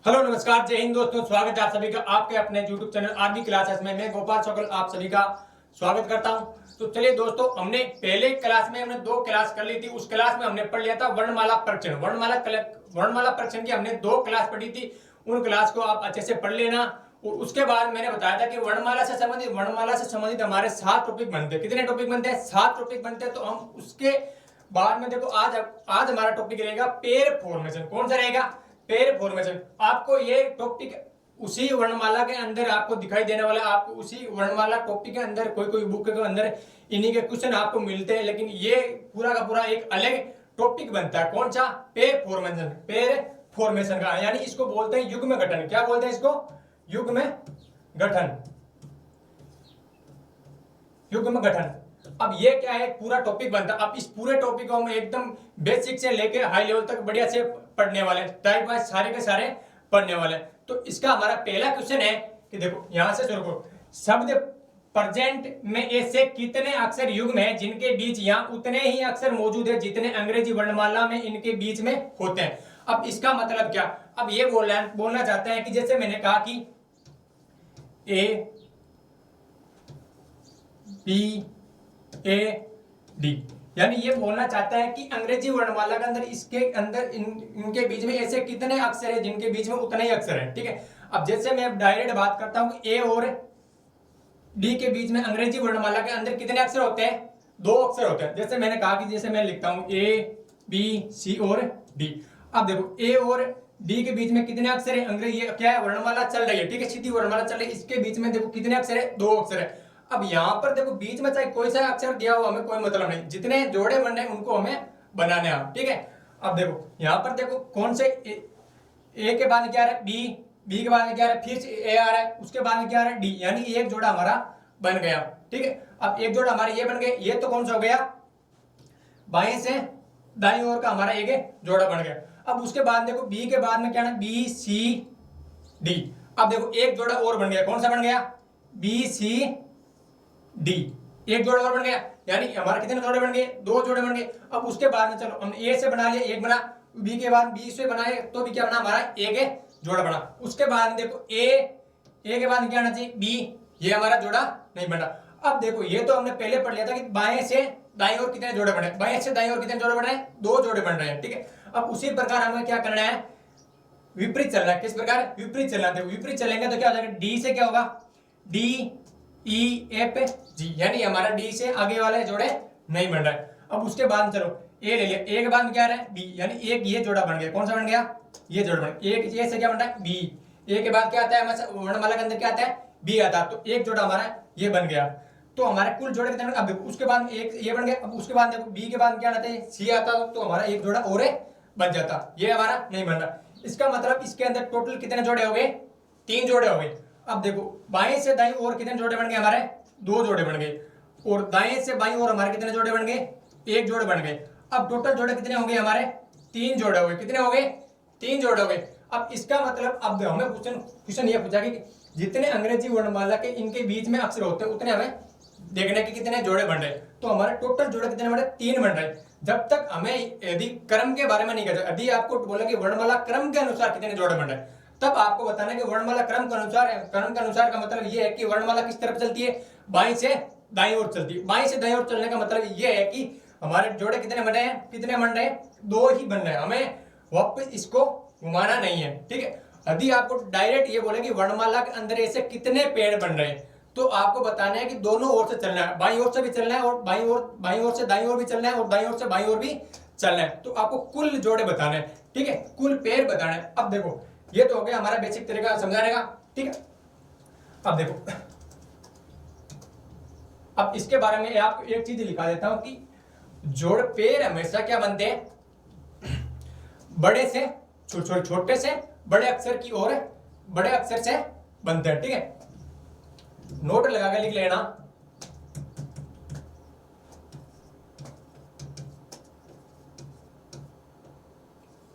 Hello नमस्कार, जय हिंद दोस्तों। स्वागत है आप सभी का आपके अपने YouTube चैनल आरबी क्लासेस में। मैं गोपाल शुक्ल आप सभी का स्वागत करता हूं। तो चलिए दोस्तों, हमने पहले क्लास में हमने 2 क्लास कर ली थी। उस क्लास में हमने पढ़ लिया था वर्णमाला परीक्षण। वर्णमाला परीक्षण की हमने 2 क्लास पढ़ी थी। उन क्लास को आप अच्छे से पढ़ लेना। और उसके बाद मैंने बताया था कि वर्णमाला से संबंधित हमारे 7 टॉपिक बनते हैं। कितने टॉपिक बनते हैं? 7 टॉपिक बनते हैं। तो हम उसके बाद में देखो, आज हमारा टॉपिक रहेगा पेयर फॉर्मेशन। कौन सा रहेगा? Pair formation. आपको ये टॉपिक उसी वर्णमाला के अंदर आपको दिखाई देने वाला। आपको उसी वर्णमाला टॉपिक के अंदर कोई बुक के अंदर इन्हीं के क्वेश्चन आपको मिलते हैं, लेकिन ये पूरा का पूरा एक अलग टॉपिक बनता है। कौन सा? Pair formation. पेयर फॉर्मेशन का यानी इसको बोलते हैं युग्म गठन। क्या बोलते हैं इसको? युग्म गठन। युग्म गठन। अब ये क्या है? पूरा टॉपिक बनता है। अब इस पूरे टॉपिक को हम एकदम बेसिक से लेकर हाई लेवल तक बढ़िया से पढ़ने वाले, टाइप वाइज सारे के सारे पढ़ने वाले। तो इसका हमारा पहला क्वेश्चन है कि देखो यहां से शुरू करो। शब्द प्रेजेंट में ऐसे कितने अक्षर युग्म हैं जिनके बीच यहाँ उतने ही अक्षर मौजूद है जितने अंग्रेजी वर्णमाला में इनके बीच में होते हैं। अब इसका मतलब क्या? अब ये बोलना चाहते हैं कि जैसे मैंने कहा कि ए बी ए डी, यानी ये बोलना चाहता है कि अंग्रेजी वर्णमाला के अंदर इसके अंदर इनके बीच में ऐसे कितने अक्षर हैं जिनके बीच में उतने ही अक्षर हैं। ठीक है। अब जैसे मैं डायरेक्ट बात करता हूं, ए और डी के बीच में अंग्रेजी वर्णमाला के अंदर कितने अक्षर होते हैं? 2 अक्षर होते हैं। जैसे मैंने कहा कि जैसे मैं लिखता हूं ए बी सी और डी। अब देखो ए और डी के बीच में कितने अक्षर है? अंग्रेजी ये क्या है? वर्णमाला चल रही है। ठीक है, सीधी वर्णमाला चल रही है। इसके बीच में देखो कितने अक्षर है? 2 अक्षर है। अब यहाँ पर देखो बीच में चाहे कोई सा अक्षर दिया हो, हमें कोई मतलब नहीं। जितने जोड़े बन रहे हैं उनको हमें बनाने हैं। ठीक है। अब देखो यहाँ पर देखो कौन से ए के बाद क्या आ रहा है? बी के बाद में क्या आ रहा है? फिर ए आ रहा है। उसके बाद में क्या आ रहा है? डी, यानी एक जोड़ा हमारा बन गया। ठीक है। अब एक जोड़ा हमारे ये बन गए। ये तो कौन सा हो गया? बाएं से दाईं ओर का हमारा एक जोड़ा बन गया। अब उसके बाद देखो बी के बाद में क्या है? B C D. अब देखो एक जोड़ा और बन गया। कौन सा बन गया? B C D. एक जोड़ा और बन गया, यानी हमारे कितने जोड़े बन गए? 2 जोड़े बन गए। अब उसके बाद में चलो हमने ए से बना लिया, एक बना। बी के बाद बी से बनाए तो भी क्या बना? हमारा एक जोड़ा बना। उसके बाद देखो ए के बाद क्या आना चाहिए? बी। ये हमारा जोड़ा नहीं बना। अब देखो ये तो हमने पहले पढ़ लिया था कि बाएं से दाईं ओर कितने जोड़े बने। बाएं से दाईं ओर कितने जोड़े बन रहे हैं? 2 जोड़े बन रहे हैं। ठीक है। अब उसी प्रकार हमें क्या करना है? विपरीत चलना है। किस प्रकार? विपरीत चलना है। विपरीत चलेंगे तो क्या हो जाएगा? डी से क्या होगा? डी ई एफ जी, यानी हमारा डी से आगे वाले जोड़े नहीं बन रहा है। अब उसके बाद चलो ए ले लिया। ए के बाद क्या आ रहा है? बी, यानी एक ये जोड़ा बन गया। कौन सा बन गया? ये जोड़ा बन गया। एक ए से क्या बन रहा है? बी। ए के बाद क्या आता है? हमारे वर्णमाला के अंदर क्या आता है? बी आता है। तो एक जोड़ा हमारा ये बन गया। तो हमारे कुल जोड़े कितने? अब उसके बाद एक ये बन गया। अब उसके बाद देखो बी के बाद क्या आता है? सी आता है। तो हमारा एक जोड़ा और बन जाता। ये हमारा नहीं बन रहा। इसका मतलब इसके अंदर टोटल कितने जोड़े हो गए? 3 जोड़े हो गए। अब देखो बाएं से दाईं ओर कितने जोड़े बन गए? हमारे 2 जोड़े बन गए। और दाएं से बाईं ओर हमारे कितने जोड़े बन गए? 1 जोड़े बन गए। अब टोटल जोड़े कितने हो गए? हमारे 3 जोड़े हो गए। कितने हो गए? 3 जोड़े हो गए। अब इसका मतलब अब हमें क्वेश्चन ये पूछा कि जितने अंग्रेजी वर्णमाला के इनके बीच में अक्षर होते हैं उतने हमें देखने के कितने जोड़े बन रहे। तो हमारे टोटल जोड़े कितने बन रहे? 3 बन रहे। जब तक हमें यदि क्रम के बारे में नहीं कहते, यदि आपको बोला कि वर्णमाला क्रम के अनुसार कितने जोड़े बन रहे, तब आपको बताना कि वर्णमाला क्रम के अनुसार है। क्रम के अनुसार का मतलब यह है कि वर्णमाला किस तरफ चलती है? बाईं से दाईं ओर चलती है। बाईं से दाईं ओर चलने का मतलब यह है कि हमारे जोड़े कितने बन रहे हैं? कितने बन रहे हैं? 2 ही बन रहे हैं। हमें वापस इसको घुमाना नहीं है। ठीक है। यदि आपको डायरेक्ट ये बोले कि वर्णमाला के अंदर ऐसे कितने पेड़ बन रहे हैं, तो आपको बताना है कि दोनों ओर से चलना है। बाईं ओर से भी चलना है और बाईं ओर से दाईं ओर भी चलना है और दाईं ओर से बाईं ओर भी चलना है। तो आपको कुल जोड़े बताने हैं। ठीक है, कुल पेड़ बताना है। अब देखो ये तो हो गया हमारा बेसिक तरीका समझाने का। ठीक है। अब देखो, अब इसके बारे में आपको एक चीज लिखा देता हूं कि जोड़ पेड़ हमेशा क्या बनते हैं? बड़े से छोटे से बड़े अक्षर की ओर बड़े अक्षर से बनते हैं। ठीक है, नोट लगा के लिख लेना।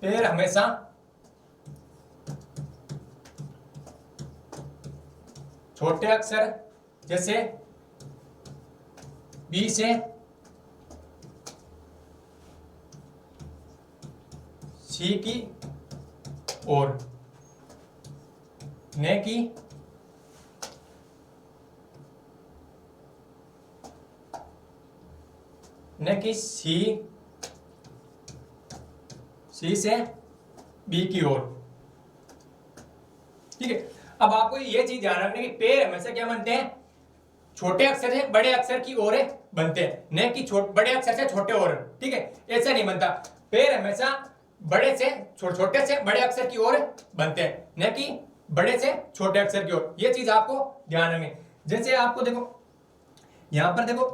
पेड़ हमेशा छोटे अक्षर जैसे बी से सी की ओर ने की सी से बी की ओर। ठीक है, अब आपको ये चीज ध्यान रखने की पेड़ हमेशा क्या बनते हैं, छोटे अक्षर से बड़े अक्षर की ओर बनते हैं, न कि बड़े अक्षर से छोटे ओर। ठीक है, ऐसा नहीं बनता, पेड़ हमेशा बड़े से छोटे से बड़े अक्षर की ओर बनते हैं, न कि बड़े से छोटे अक्षर की ओर। ये चीज आपको ध्यान रखनी। जैसे आपको देखो यहां पर देखो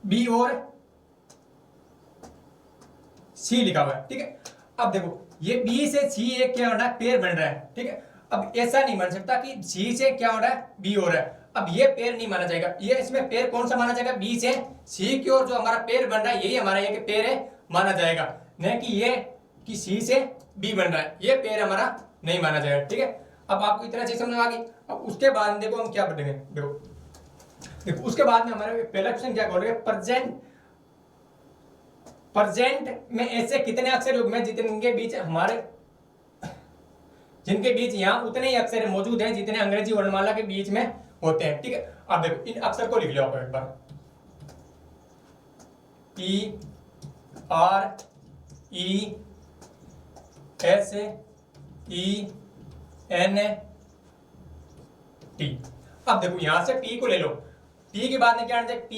बी और सी लिखा हुआ है। ठीक है, अब देखो ये बी से सी एक क्या हो रहा है, पेड़ बन रहा है। ठीक है, अब ऐसा नहीं बन सकता कि सी से क्या हो रहा है, बी हो रहा है। अब ये पेड़ नहीं माना जाएगा, ये इसमें पेड़ कौन सा माना जाएगा, बी से सी की ओर जो हमारा पेड़ बन रहा है यही हमारा एक पेड़ है माना जाएगा, न कि ये कि सी से बी बन रहा है, ये पेड़ हमारा नहीं माना जाएगा। ठीक है, अब आपको इतना चीज समझ आ गई। अब उसके बाद देखो हम क्या पढ़ेंगे, देखो उसके बाद में हमारे पहला क्वेश्चन क्या बोलेंगे, प्रेजेंट में ऐसे कितने अक्षर युग्म हैं जिनके बीच यहाँ उतने ही अक्षर मौजूद हैं जितने अंग्रेजी वर्णमाला के बीच में होते हैं। ठीक है, अब देखो इन अक्षर को लिख लो आप एक बार, P R E S E N T। अब देखो यहां से P को ले लो, P के बाद में क्या आना चाहिए, P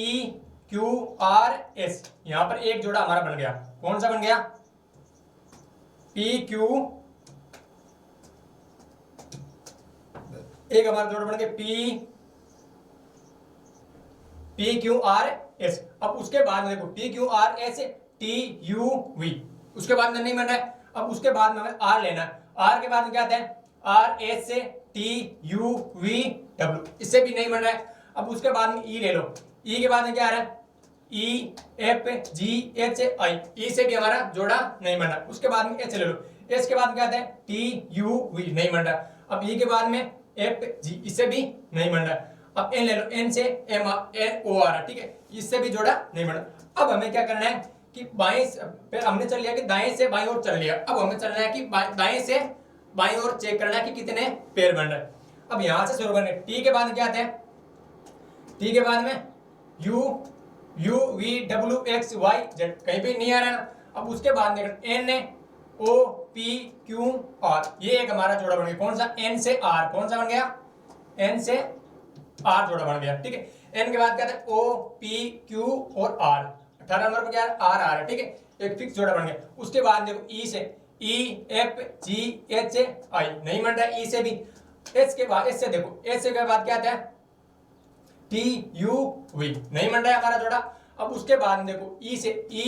Q R S, यहां पर एक जोड़ा हमारा बन गया, कौन सा बन गया, P Q, एक हमारा जोड़ा बन गया P Q R S। अब उसके बाद में देखो P Q R S T U V, उसके बाद में नहीं बन रहा है। अब उसके बाद में हमें R लेना है, R के बाद में क्या आता है, R S T U V W, इससे भी नहीं बन रहा है। अब उसके बाद में E ले लो, E के बाद में क्या आ रहा है, E F G H I, E से भी हमारा जोड़ा नहीं बन रहा। उसके बाद में H ले लो, H के बाद में क्या आता है, T U V, नहीं बन रहा। अब E के बाद में F G, इससे भी नहीं बन रहा। अब N ले लो, N से M N O आ रहा, ठीक है, इससे भी जोड़ा नहीं बना। अब हमें क्या करना है कि बाएं, फिर हमने चल लिया कि दाएं से बाएं ओर चल लिया, अब हमें चलना है कि दाएं से बाएं ओर चेक करना है कि कितने पेड़ बन रहे हैं। अब यहां से शुरू करने, टी के बाद में क्या आते हैं, टी के बाद में U U V W X Y Z, कहीं पे नहीं आ रहा ना। अब उसके बाद में N O P Q R, ये एक हमारा जोड़ा बन गया, कौन सा, N से R, कौन सा बन गया, N से R जोड़ा बन गया। ठीक है, N के बाद क्या था, O P Q और R, 18 नंबर पर क्या है, R आ रहा है। ठीक है, एक फिक्स जोड़ा बन गया। उसके बाद देखो E से E F G H I, नहीं बन रहा है E से भी। S के बाद, S से देखो, S के बाद क्या आता है, T U V, नहीं बन रहा है हमारा जोड़ा। अब उसके बाद देखो E से E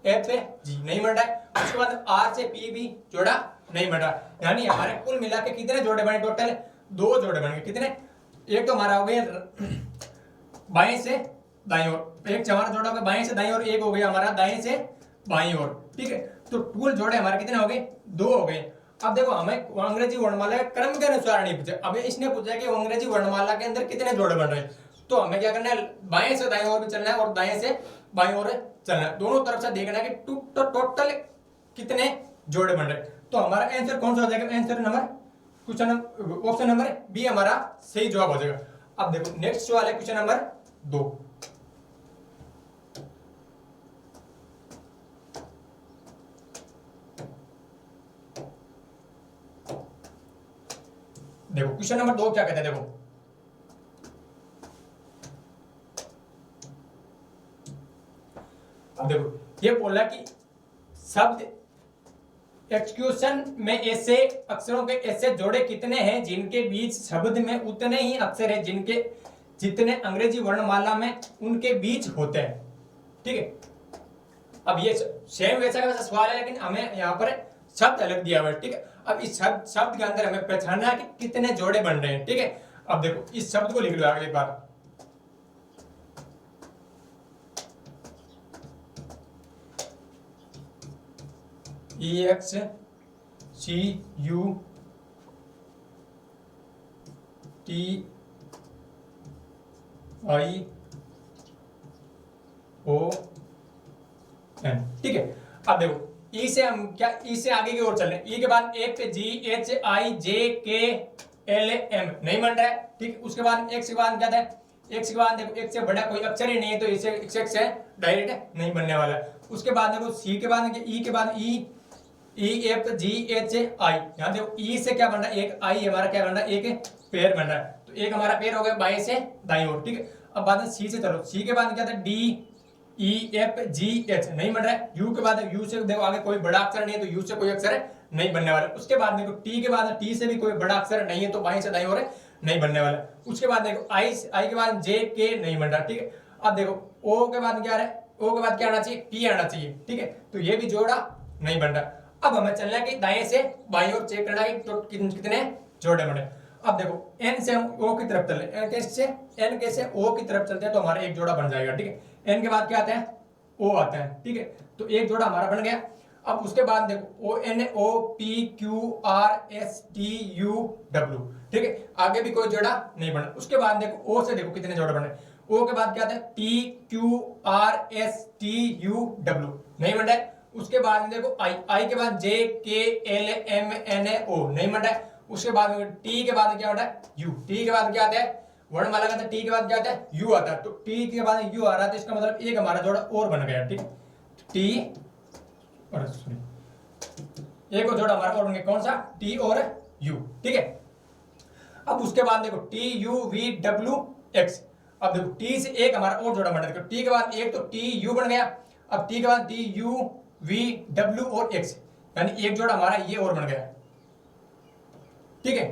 F G, नहीं बन रहा है। उसके बाद R से P भी जोड़ा नहीं बन रहा, यानी हमारे कुल मिला के कितने जोड़े बने, टोटल 2 जोड़े बन गए। कितने, एक तो हमारा हो गया बाएं से दाईं ओर, एक हमारा जोड़ा हो गया बाएं से दाईं ओर, एक हो गया हमारा दाएं से बाईं ओर। ठीक है, तो कुल जोड़े हमारे कितने हो गए, 2 हो गए। अब देखो हमें अंग्रेजी वर्णमाला के क्रम के अनुसार नहीं पूछा, हमें इसने पूछा कि अंग्रेजी वर्णमाला के अंदर कितने जोड़े बन रहे हैं। तो हमें क्या करना है, बाएं से दाएं ओर भी चलना है और दाएं से बाईं ओर चलना है, दोनों तरफ से देखना है कि टोटल कितने जोड़े बन रहे हैं। तो हमारा आंसर कौन सा हो जाएगा, answer number, question option number B हमारा सही जवाब हो जाएगा। अब देखो नेक्स्ट सवाल है क्वेश्चन नंबर 2। देखो क्वेश्चन नंबर 2 क्या कहते हैं, देखो अब देखो ये बोला कि शब्द एक्सक्यूशन में ऐसे अक्षरों के ऐसे जोड़े कितने हैं जिनके बीच शब्द में उतने ही अक्षर हैं जितने अंग्रेजी वर्णमाला में उनके बीच होते हैं। ठीक है, अब ये सेम वैसा का वैसा सवाल है, लेकिन हमें यहाँ पर शब्द अलग दिया हुआ है। ठीक है, अब इस शब्द के अंदर हमें पहचानना है कि कितने जोड़े बन रहे हैं। ठीक है, अब देखो इस शब्द को लिख लो आगे एक बार, EXCUTE ION। ठीक है, अब देखो ई से हम क्या, ई से आगे की ओर चल रहे हैं, ई के बाद F G H I J K L M नहीं बन रहा है, ठीक। उसके बाद एक्स के बाद क्या था, एक्स के बाद देखो एक्स से बड़ा कोई अक्षर ही नहीं है, तो इसे एक्स से डायरेक्ट नहीं बनने वाला। उसके बाद देखो सी के बाद ई के बाद ई एफ जी एच आई, यहाँ देखो ई से क्या बन रहा है, एक आई हमारा क्या बन रहा है, एक पेयर बन रहा है, तो एक हमारा पेयर हो गया बाएं से दाईं ओर, ठीक है। अब बाद में सी से चलो, सी के बाद क्या था, D E F G H नहीं बन रहा है। यू के बाद यू से देखो आगे कोई बड़ा अक्षर नहीं है, तो यू से कोई अक्षर नहीं बनने वाला। उसके बाद देखो टी के बाद टी से भी कोई बड़ा अक्षर नहीं है, तो बाएं से दाईं ओर नहीं बनने वाला। उसके बाद देखो आई के बाद जे के नहीं बन रहा, ठीक है। अब देखो ओ के बाद क्या है, ओ के बाद क्या आना चाहिए, पी आना चाहिए, ठीक है, तो ये भी जोड़ा नहीं बन रहा। अब हमें चलना है कि दाएं से बाईं ओर चेक करना है कि कितने जोड़े बने। अब देखो एन से हम ओ की तरफ चले, एन के से ओ की तरफ चलते हैं, तो हमारा एक जोड़ा बन जाएगा, ठीक है। एन के बाद क्या आता है, ओ आता है, ठीक है, तो एक जोड़ा हमारा बन गया। अब उसके बाद देखो O N O P Q R S T U W, ठीक है, आगे भी कोई जोड़ा नहीं बना। उसके बाद देखो ओ से देखो कितने जोड़े बने, ओ के बाद क्या आता है, T Q R S T U W नहीं बन रहा है। उसके बाद देखो आई के बाद जे के एल एम एन ओ नहीं बन रहा है। उसके बाद टी के बाद क्या होता है, यू, टी के बाद क्या आता है, वर्णमाला का टी के बाद क्या आता है, यू आता है, तो टी के बाद यू आ रहा है, तो इसका मतलब एक हमारा जोड़ा और बन गया, ठीक, टी और सॉरी एक और जोड़ा हमारा और बन गया, कौन सा, टी और यू, ठीक है। अब उसके बाद देखो T U V W x, अब देखो टी से एक हमारा और जोड़ा बन रहा है, टी के बाद एक तो टी यू बन गया, अब टी के बाद टी यू वी डब्ल्यू और एक्स, यानी एक जोड़ा हमारा ये और बन गया, ठीक है।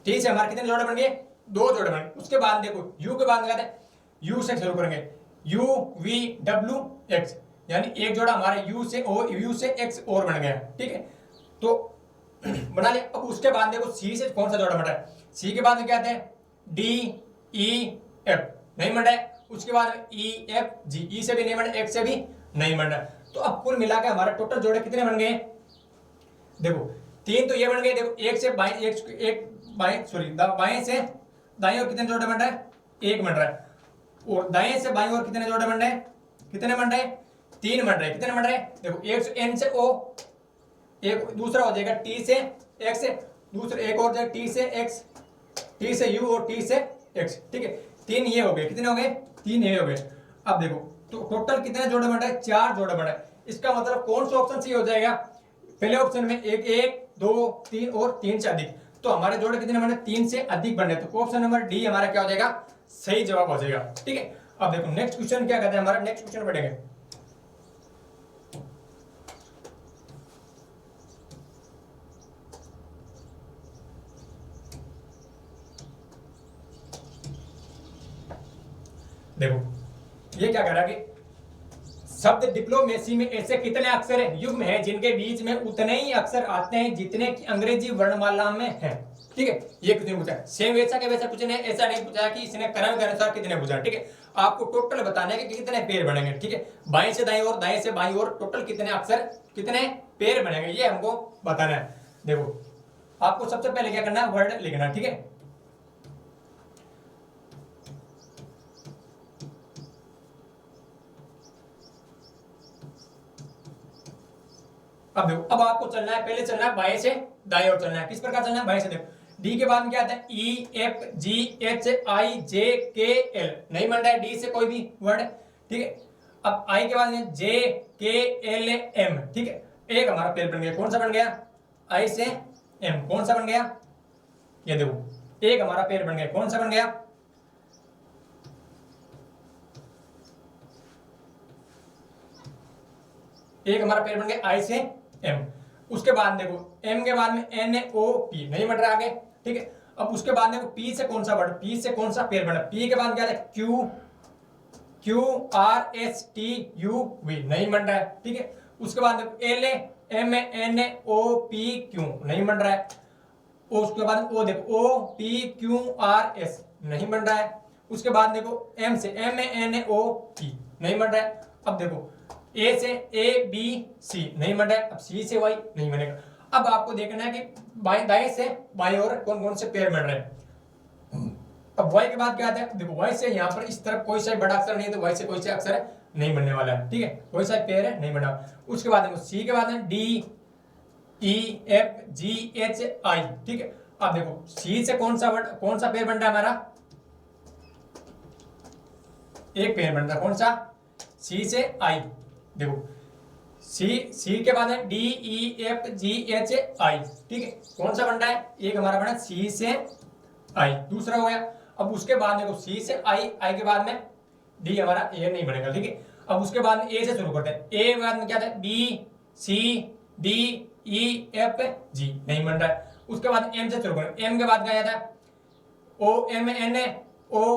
टी से हमारे कितने जोड़े बन गए, दो जोड़े बन गए। उसके बाद देखो यू के बाद क्या, यू से शुरू करेंगे, यू वी डब्ल्यू एक्स, यानी एक जोड़ा हमारे यू से ओ यू से एक्स और बन गया, ठीक है, तो बना लिया। अब उसके बाद देखो सी से कौन सा जोड़ा बन रहा है, सी के बाद क्या आते हैं, डी ई एफ नहीं बन रहा है। उसके बाद ई एफ जी, ई से भी नहीं बन रहा, एफ से भी नहीं बन रहा। तो अब कुल मिला के हमारे टोटल जोड़े कितने बन गए, देखो तीन तो ये बन गए, देखो एक से बाएं एक बाएं सॉरी बाएं से दाएं और कितने जोड़े बन रहे हैं, एक बन रहा है, और दाएं से बाएं और कितने जोड़े बन रहे हैं, कितने बन रहे हैं, तीन बन रहे हैं, कितने बन रहे हैं, देखो एक से एन से ओ, एक दूसरा हो जाएगा टी से एक्स से, दूसरा एक और जाएगा टी से एक्स, टी से यू और टी से एक्स, ठीक है, तीन ये हो गए, कितने हो गए, तीन ये हो गए। अब देखो तो टोटल कितने जोड़े बन रहे हैं, चार जोड़े बन रहे हैं। इसका मतलब कौन सा ऑप्शन सही हो जाएगा, पहले ऑप्शन में एक एक दो तीन और तीन से अधिक, तो हमारे जोड़े कितने बने, तीन से अधिक बने, तो ऑप्शन नंबर डी हमारा क्या हो जाएगा, सही जवाब हो जाएगा, ठीक है। अब देखो नेक्स्ट क्वेश्चन क्या कहते हैं, हमारा नेक्स्ट क्वेश्चन पढ़ेंगे, देखो ये क्या कह रहा है कि शब्द डिप्लोमेसी में ऐसे कितने अक्षर युग्म हैं जिनके बीच में उतने ही अक्षर आते हैं जितने की अंग्रेजी वर्णमाला में हैं, ठीक है। ये कितने पूछा है, सेम वैसा के वैसा पूछने, ऐसा नहीं पूछा कि इसने क्रम के अनुसार कितने पूछा, ठीक है। आपको टोटल बताने के कितने पेड़ बनेंगे, ठीक है, बाएं से दाएं और दाएं से बाईं और टोटल कितने अक्षर कितने पेड़ बनेंगे, ये हमको बताना है। देखो आपको सबसे पहले क्या करना है, वर्ड लिखना, ठीक है। अब देखो अब आपको चलना है, पहले चलना है बाएं से दाएं और चलना है, किस प्रकार चलना है, बाएं से देखो डी के बाद क्या आता है, ई F G H I J K L नहीं बन रहा है, डी से कोई भी वर्ड, ठीक है। अब आई के बाद जे के एल एम, ठीक है, एक हमारा पेड़ बन गया, कौन सा बन गया, आई से एम, कौन सा बन गया, ये देखो एक हमारा पेड़ बन गया, कौन सा बन गया, एक हमारा पेड़ बन गया आई से एम। उसके बाद देखो एम के बाद में एन ओ पी नहीं बन रहा आगे, ठीक है। अब उसके बाद देखो पी से कौन सा वर्ड, पी से कौन सा पेड़ बना, पी के बाद क्या है, Q Q R S T U V नहीं बन रहा है, ठीक है। उसके बाद देखो L M N O P Q नहीं बन रहा है, और उसके बाद ओ देखो O P Q R S नहीं बन रहा है। उसके बाद देखो एम से एम एन ओ पी नहीं बन रहा है। अब देखो ए से ए बी सी नहीं बन रहा है, अब सी से वाई नहीं बनेगा। अब आपको देखना है कि बाएं दाएं से बाएं और कौन कौन से पेयर बन रहे हैं। अब वाई के बाद क्या आता है, देखो वाई से यहाँ पर इस तरफ कोई सा बड़ा अक्षर नहीं है, तो वाई से कोई सा अक्षर नहीं बनने वाला है, ठीक है, कोई सा पेयर है नहीं बना। उसके बाद देखो सी के बाद है D E F G H I, ठीक है। अब देखो सी से कौन सा पेयर बन रहा है हमारा, एक पेयर बन रहा है, कौन सा, सी से आई। देखो सी के बाद है D E F G H I, ठीक है, कौन सा बन रहा है, एक हमारा बना सी से आई, दूसरा हो गया। अब उसके बाद देखो सी से आई, आई के बाद में डी हमारा ए नहीं बनेगा, ठीक है। अब उसके बाद में ए से शुरू करते हैं, ए के बाद में क्या था, B C D E F G, नहीं बन रहा है। उसके बाद एम से शुरू करें, एम के बाद क्या था, O M N O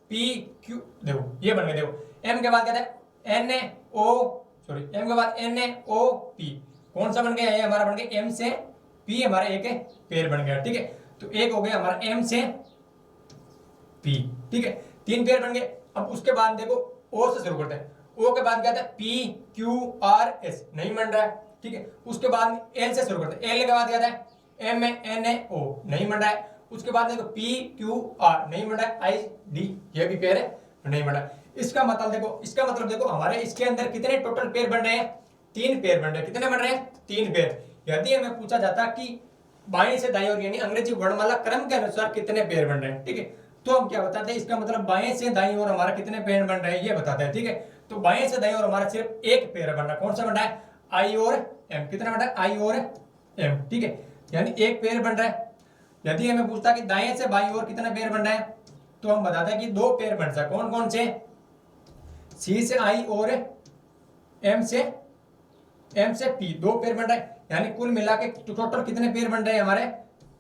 P Q, देखो ये बन गया। देखो एम के बाद क्या था, एन ओ सॉरी एम के बाद एन ओ पी, कौन सा बन गया, ये हमारा बन गया एम से पी, हमारा एक पेयर बन गया, ठीक है। तो एक हो गया हमारा एम से पी, ठीक है, 3 पेयर बन गए। अब उसके बाद देखो ओ से शुरू करते हैं, ओ के बाद क्या था, पी क्यू आर एस, नहीं बन रहा है, ठीक है। उसके बाद एल से शुरू करते हैं, एल के बाद क्या था, एम एन ओ, नहीं बन रहा है। उसके बाद देखो पी क्यू आर, नहीं बन रहा है, आई डी, ये भी पेयर है, नहीं बन रहा है। इसका मतलब देखो हमारे इसके अंदर कितने टोटल पेयर बन रहे हैं, 3 पेयर बन रहे हैं। कितने बन रहे हैं, 3 पेयर। यदि हमें पूछा जाता कि बाएं से दाएं ओर यानी अंग्रेजी वर्णमाला क्रम के अनुसार कितने पेयर बन रहे हैं, ठीक है, तो हम क्या बताते हैं, इसका मतलब बाएं से दाएं ओर हमारा कितने पेयर बन रहे हैं ये बताते हैं, ठीक है। तो बाएं से दाएं ओर हमारा सिर्फ एक पेयर बन रहा है, कौन सा बन रहा है, आई और एम, कितना बन रहा है, आई और एम, ठीक है, यानी एक पेयर बन रहा है। यदि हमें पूछता कि दाएं से बाईं ओर कितना पेयर बन रहा है, तो हम बताते हैं कि 2 पेयर बन सकते हैं, कौन कौन से, सी से आई और एम से पी, 2 पेयर बन रहा है। यानी कुल मिला के टोटल कितने पेयर बन रहे हैं हमारे,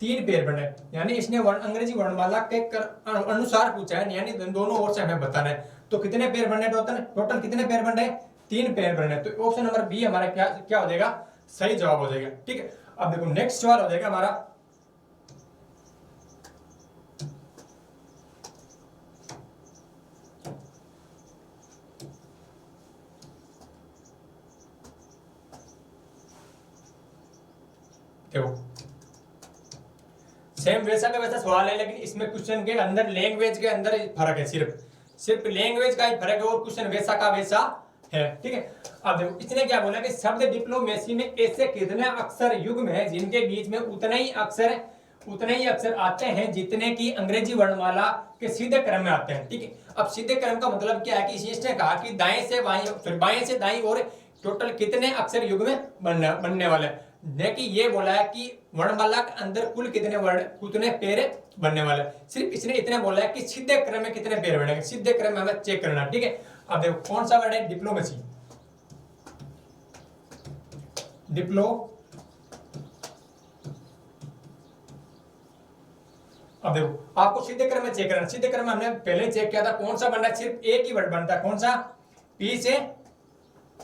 3 पेयर बन रहे हैं। यानी इसने अंग्रेजी वर्णमाला के अनुसार पूछा है, यानी दोनों ओर से हमें बताना है। तो कितने पेयर बन रहे हैं, टोटल कितने पेयर बन रहे हैं, 3 पेयर बन रहे हैं। तो ऑप्शन नंबर बी हमारा क्या हो जाएगा, सही जवाब हो जाएगा, ठीक है। अब देखो नेक्स्ट सवाल हो जाएगा हमारा, देखो सेम वैसा का वैसा सवाल है, लेकिन इसमें क्वेश्चन के अंदर लैंग्वेज के अंदर फर्क है, सिर्फ लैंग्वेज का ही फर्क है, और क्वेश्चन वैसा का वैसा है, ठीक है। अब देखो इसने क्या बोला कि शब्द डिप्लोमेसी में ऐसे कितने अक्षर युग्म है जिनके बीच में उतने ही अक्षर आते हैं जितने की अंग्रेजी वर्णमाला के सीधे क्रम में आते हैं, ठीक है। अब सीधे क्रम का मतलब क्या है कि इसने कहा कि बाएं से दाएं और टोटल कितने अक्षर युग्म बनने वाले हैं, ने कि ये बोला है कि वर्णमाला के अंदर कुल कितने पेयर बनने वाले, सिर्फ इसने इतना बोला है कि सीधे क्रम में कितने पेयर बनेंगे, सीधे क्रम में हमें चेक करना, ठीक है। अब देखो कौन सा वर्ड है, डिप्लोमेसी, अब देखो आपको सीधे क्रम में चेक करना, सीधे क्रम में हमने पहले चेक किया था, कौन सा बन रहा है, सिर्फ एक ही वर्ड बनता है, कौन सा, पी से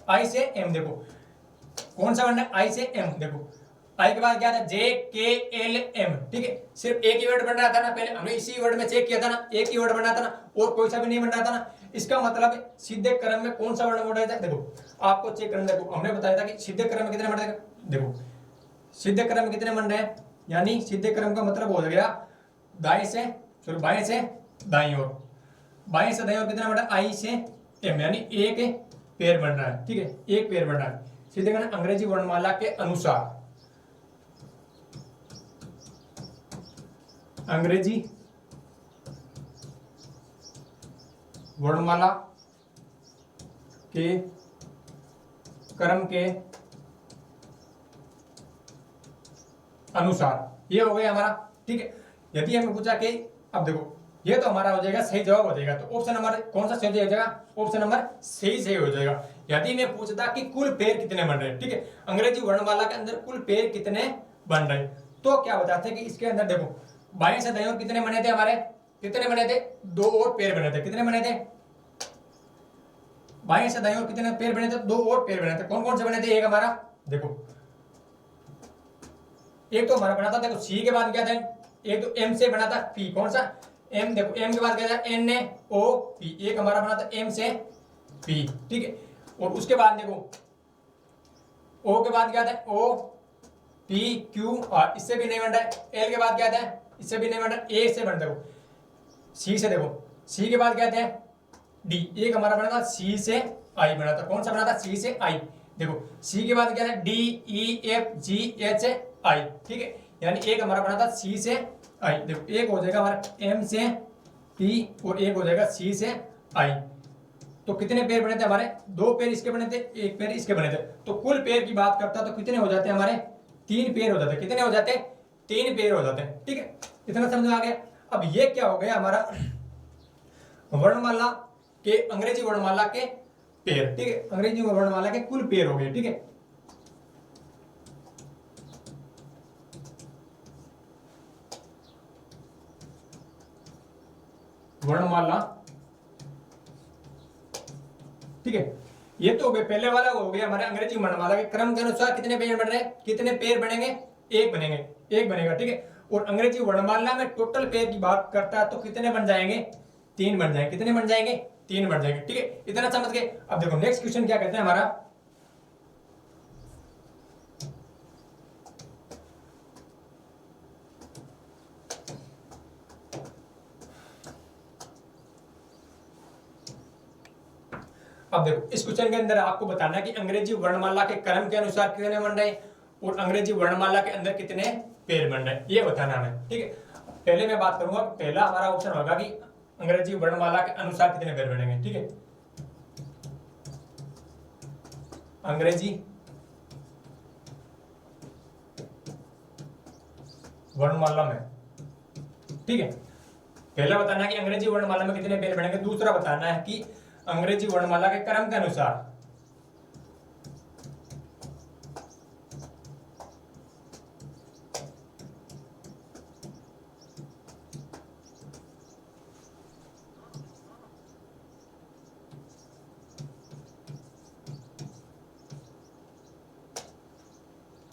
आई से एम, देखो कौन सा बन रहा है, आई से एम, देखो आई के बाद क्या था, जे के एल एम, ठीक है, सिर्फ एक ही वर्ड बन रहा था ना, पहले हमने इसी वर्ड में चेक किया था ना, एक ही वर्ड बन रहा था ना, और कोई सा भी नहीं बन रहा था ना। इसका मतलब सीधे क्रम में कौन सा वर्ण बन रहा था, देखो आपको चेक करना, देखो हमने बताया था कि सीधे क्रम में कितने बन रहे हैं, देखो सीधे क्रम में कितने बन रहे हैं, यानी सीधे क्रम का मतलब हो गया बाएं से दाईं ओर, बाएं से दाईं ओर कितना बन रहा है, आई से एम, यानी एक पेयर बन रहा है, ठीक है, एक पेयर बन रहा है सीधे क्रम अंग्रेजी वर्णमाला के अनुसार, अंग्रेजी वर्णमाला के क्रम के अनुसार, ये हो गया हमारा, ठीक है। यदि हमें पूछा कि अब देखो ये तो हमारा हो जाएगा सही जवाब हो जाएगा, तो ऑप्शन नंबर कौन सा सही हो जाएगा, ऑप्शन नंबर सही हो जाएगा। यदि मैं पूछता कि कुल पेयर कितने बन रहे हैं, ठीक है, अंग्रेजी वर्णमाला के अंदर कुल पेयर कितने बन रहे हैं, तो क्या बताते हैं कि इसके अंदर देखो बाएं से दाएं ओर कितने बने थे हमारे, कितने बने थे, 2 और पेयर बने थे, कितने बने थे, बाएं से दाएं ओर कितने पेयर बने थे, 2 और पेयर बने थे, कौन कौन से बने थे, एक हमारा देखो एक तो हमारा बना था, देखो सी के बाद क्या था, एक तो एम से बना था पी, कौन सा एम, देखो एम के बाद क्या था, एन ओ पी, एक हमारा बना था एम से पी, ठीक है। और उसके बाद देखो ओ के बाद क्या था, ओ पी क्यू आर, इससे भी नहीं बन रहा है, एल के बाद क्या था, इससे भी नहीं बन रहा, ए से बन, देखो सी से, देखो सी के बाद क्या था, डी, एक हमारा बना था सी से आई बना था, कौन सा बना था, सी से आई, देखो सी के बाद क्या था, D E F G H I, ठीक है, यानी एक हमारा बना था सी से आई। देखो एक हो जाएगा हमारा एम से पी और एक हो जाएगा सी से आई। तो कितने पेयर बने थे हमारे? 2 पेयर इसके बने थे, 1 पेयर इसके बने थे। तो कुल पेयर की बात करता तो कितने हो जाते हैं हमारे? 3 पेयर हो जाते। कितने हो जाते? 3 पेयर हो जाते हैं। ठीक है, इतना समझ में आ गया। अब ये क्या हो गया हमारा वर्णमाला के, अंग्रेजी वर्णमाला के पेयर। ठीक है, अंग्रेजी वर्णमाला के कुल पेयर हो गए। ठीक है, वर्णमाला। ठीक है, ये तो हो गया पहले वाला, हो गया हमारे अंग्रेजी वर्णमाला के क्रम के अनुसार कितने पेयर बन रहे हैं, कितने पेयर बनेंगे? 1 बनेंगे, 1 बनेगा। ठीक है, और अंग्रेजी वर्णमाला में टोटल पेयर की बात करता है तो कितने बन जाएंगे? 3 बन जाएंगे। कितने बन जाएंगे? 3 बन जाएंगे। ठीक है, इतना समझ गए। अब देखो नेक्स्ट क्वेश्चन क्या कहते हैं हमारा, अब देखो इस क्वेश्चन के अंदर आपको बताना है कि अंग्रेजी वर्णमाला के क्रम के अनुसार कितने बन रहे हैं और अंग्रेजी वर्णमाला के अंदर कितने पेयर बन रहे हैं, ये बताना हमें। ठीक है, पहले मैं बात करूंगा, पहला हमारा ऑप्शन होगा कि अंग्रेजी वर्णमाला के अनुसार कितने पेयर बनेंगे। ठीक है, अंग्रेजी वर्णमाला में। ठीक है, पहला बताना है कि अंग्रेजी वर्णमाला में कितने पेयर बनेंगे। दूसरा बताना है कि अंग्रेजी वर्णमाला के क्रम के अनुसार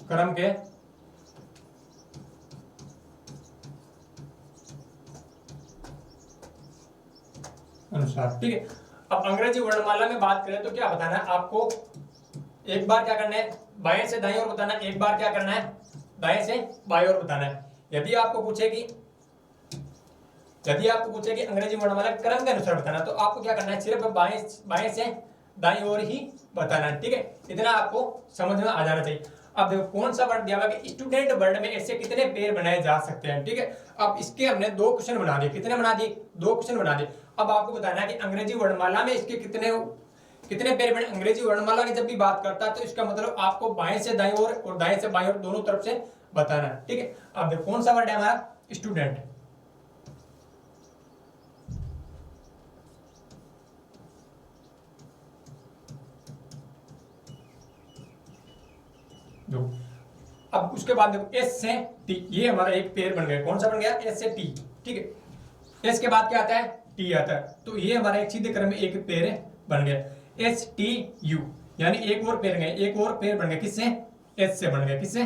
क्रम के अनुसार। ठीक है, अब अंग्रेजी वर्णमाला में बात करें तो क्या बताना है आपको, एक बार क्या करना है बाएं से दाएं ओर बताना है, एक बार क्या करना है दाएं से बाएं ओर बताना है। यदि आपको पूछे कि अंग्रेजी वर्णमाला क्रम के अनुसार बताना, तो आपको क्या करना है, सिर्फ बाएं से दाएं ओर ही बताना है। ठीक है, इतना आपको समझ में आ जाना चाहिए। अब देखो कौन सा वर्ड दिया हुआ कि स्टूडेंट वर्ड में ऐसे कितने पेयर बनाए जा सकते हैं। ठीक है, अब इसके हमने 2 क्वेश्चन बना दिए। कितने बना दिए? 2 क्वेश्चन बना दिए। अब आपको बताना है कि अंग्रेजी वर्णमाला में इसके कितने पेयर बने। अंग्रेजी वर्णमाला की जब भी बात करता है तो इसका मतलब आपको बाएं से दाएं ओर और दाएं से बाएं ओर दोनों तरफ से बताना है। ठीक है, अब देखो कौन सा वर्ड है हमारा, स्टूडेंट। अब उसके बाद देखो एस से टी, ये हमारा एक पेयर बन गया। कौन सा बन गया? एस से टी। ठीक है, एस के बाद क्या आता है? टी आता है। तो ये हमारा एक सीधे क्रम में एक पेयर बन गया, एस टी यू, यानी एक और पेयर गए, एक और पेयर बन गया। किससे? एस से बन गया। किससे?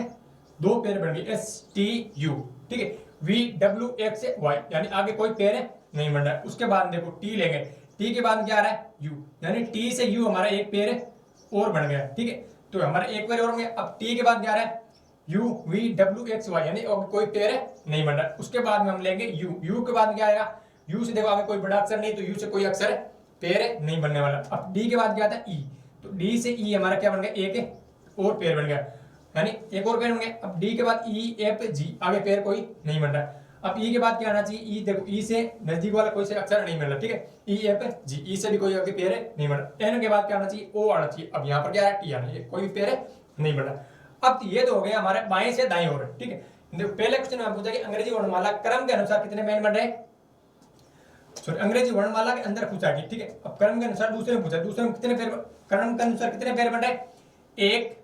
2 पेयर बन गए, एस टी यू। ठीक है, वी डब्ल्यू एक्स से वाई, यानी आगे कोई पेयर नहीं बन रहा है। उसके बाद देखो टी लेंगे, टी के बाद क्या आ रहा है? यू, यानी टी से यू हमारा एक पेयर और बन गया। ठीक है, तो हमारे एक पेयर और होंगे। अब टी के बाद क्या आ रहा है? U V W X Y, यानी कोई पेयर नहीं बन रहा। उसके बाद में हम लेंगे यू, यू के बाद क्या आएगा? यू से देखो आगे कोई बड़ा अक्षर नहीं, तो यू से कोई अक्षर पेयर नहीं बनने वाला। अब डी के बाद क्या आता है? ई, तो डी से ई हमारा क्या बन गया? एक और पेयर बन गया, यानी एक और पेयर बन गया। अब डी के बाद ई एफ जी, आगे पेयर कोई नहीं बन रहा। अब ई के बाद क्या आना चाहिए? ई, देखो ई से नजदीक वाला कोई से अक्षर नहीं मिल रहा। ठीक है, ई एफ जी, ई से भी कोई आगे पेयर नहीं बन रहा। एन के बाद क्या आना चाहिए? ओ आना चाहिए। अब यहाँ पर क्या है? टी आना चाहिए, कोई पेयर नहीं बन रहा। अब ये तो हो गया हमारे बाएं से दाएं ओर। ठीक है, देखो पहले क्वेश्चन में पूछा कि अंग्रेजी वर्णमाला क्रम के अनुसार कितने पेयर बन रहे हैं। सॉरी, अंग्रेजी वर्णमाला के अंदर पूछा कि, ठीक है, अब क्रम के अनुसार दूसरे में पूछा, दूसरे में कितने पेयर, क्रम के अनुसार कितने पेयर बन रहे हैं? 1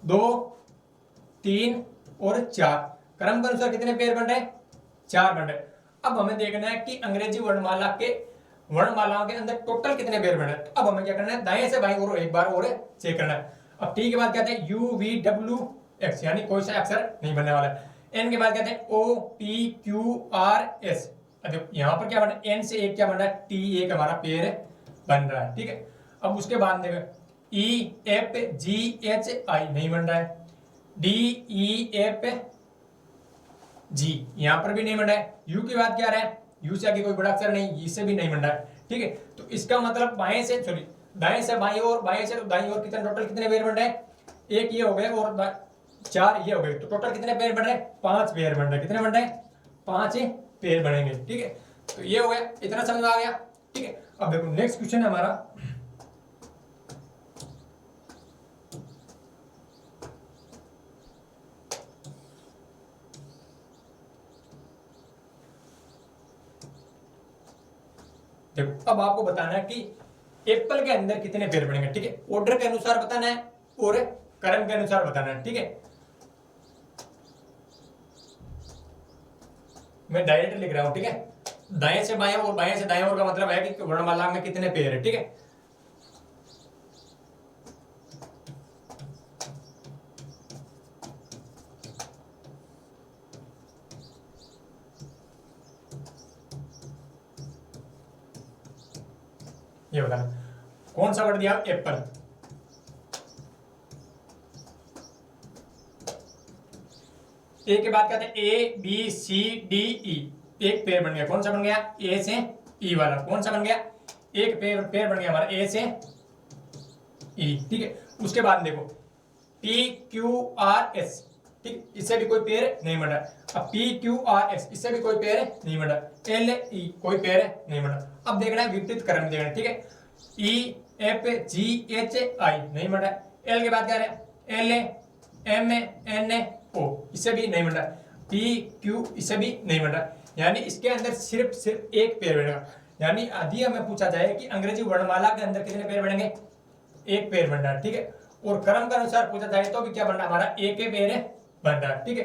2 3 और 4। क्रम के अनुसार कितने पेयर बन रहे हैं? 4 बन रहे हैं। अब हमें देखना है कि अंग्रेजी वर्णमालाओं के अंदर टोटल कितने पेयर बन रहे हैं। तो अब हमें क्या करना है? दाएं से बाएं ओर एक बार और चेक करना है। अब टी के बाद कहते हैं यू वी डब्ल्यू एक्स, यानी कोई सा अक्षर नहीं बनने वाला है। एन के बाद कहते हैं O P Q R S, यहाँ पर क्या बन रहा है? एन से एक क्या बन रहा है? टी, एक हमारा पेयर बन रहा है। ठीक है, अब उसके बाद देखो ई एफ जी एच आई नहीं बन रहा है, डी ई एफ जी यहाँ पर भी नहीं बन रहा है। यू के बाद क्या आ रहा है? यू से आगे कोई बड़ा अक्षर नहीं, इससे भी नहीं बन रहा है। ठीक है, तो इसका मतलब बाएं से, सॉरी दाएं से बाएं ओर, बाएं से दाईं ओर कितने टोटल कितने पेयर बन रहे हैं? एक ये हो गए और 4 ये हो गए, तो टोटल कितने पेयर बन रहे हैं? 5 पेयर बन रहे हैं। कितने बन रहे हैं? 5 पेयर बनेंगे, ठीक है। तो ये हो गया, इतना समझ में आ गया, ठीक है। अब देखो नेक्स्ट क्वेश्चन है हमारा, देखो अब आपको बताना है कि एप्पल के अंदर कितने पेयर बनेंगे, ठीक है। ऑर्डर के अनुसार बताना है और क्रम के अनुसार बताना है, ठीक है। मैं डायरेक्ट लिख रहा हूं, ठीक है। दाएं से बाएं और बाएं से दाएं और का मतलब है कि वर्णमाला में कितने पेयर है, ठीक है। ये बताना कौन सा वर्ड दिया? एप्पल। ए के बाद कहते हैं ए बी सी डी ई, एक पेयर बन गया। कौन सा बन गया? ए से ई वाला। कौन सा बन गया? एक पेयर बन गया हमारा ए से ई, ठीक है। उसके बाद देखो पी क्यू आर एस, ठीक, इससे भी कोई पेयर नहीं बन रहा। अब पी क्यू आर एस, इससे भी कोई पेयर नहीं बन रहा। एल ई, कोई पेयर नहीं बन रहा। अब देखना है विपरीत क्रम देखना है, ठीक है। ई एफ जी एच आई नहीं बन रहा। एल के बाद क्या है? L A M A N A O, इससे भी नहीं बन रहा। पी क्यू, इससे भी नहीं बन रहा। यानी इसके अंदर सिर्फ एक पेयर बनेगा। यानी यदि हमें पूछा जाए कि अंग्रेजी वर्णमाला के अंदर कितने पेयर बनेंगे? एक पेयर बन रहा है, ठीक है। और क्रम के अनुसार पूछा जाए तो भी क्या बन रहा है? हमारा एक पेयर बन रहा है, ठीक है।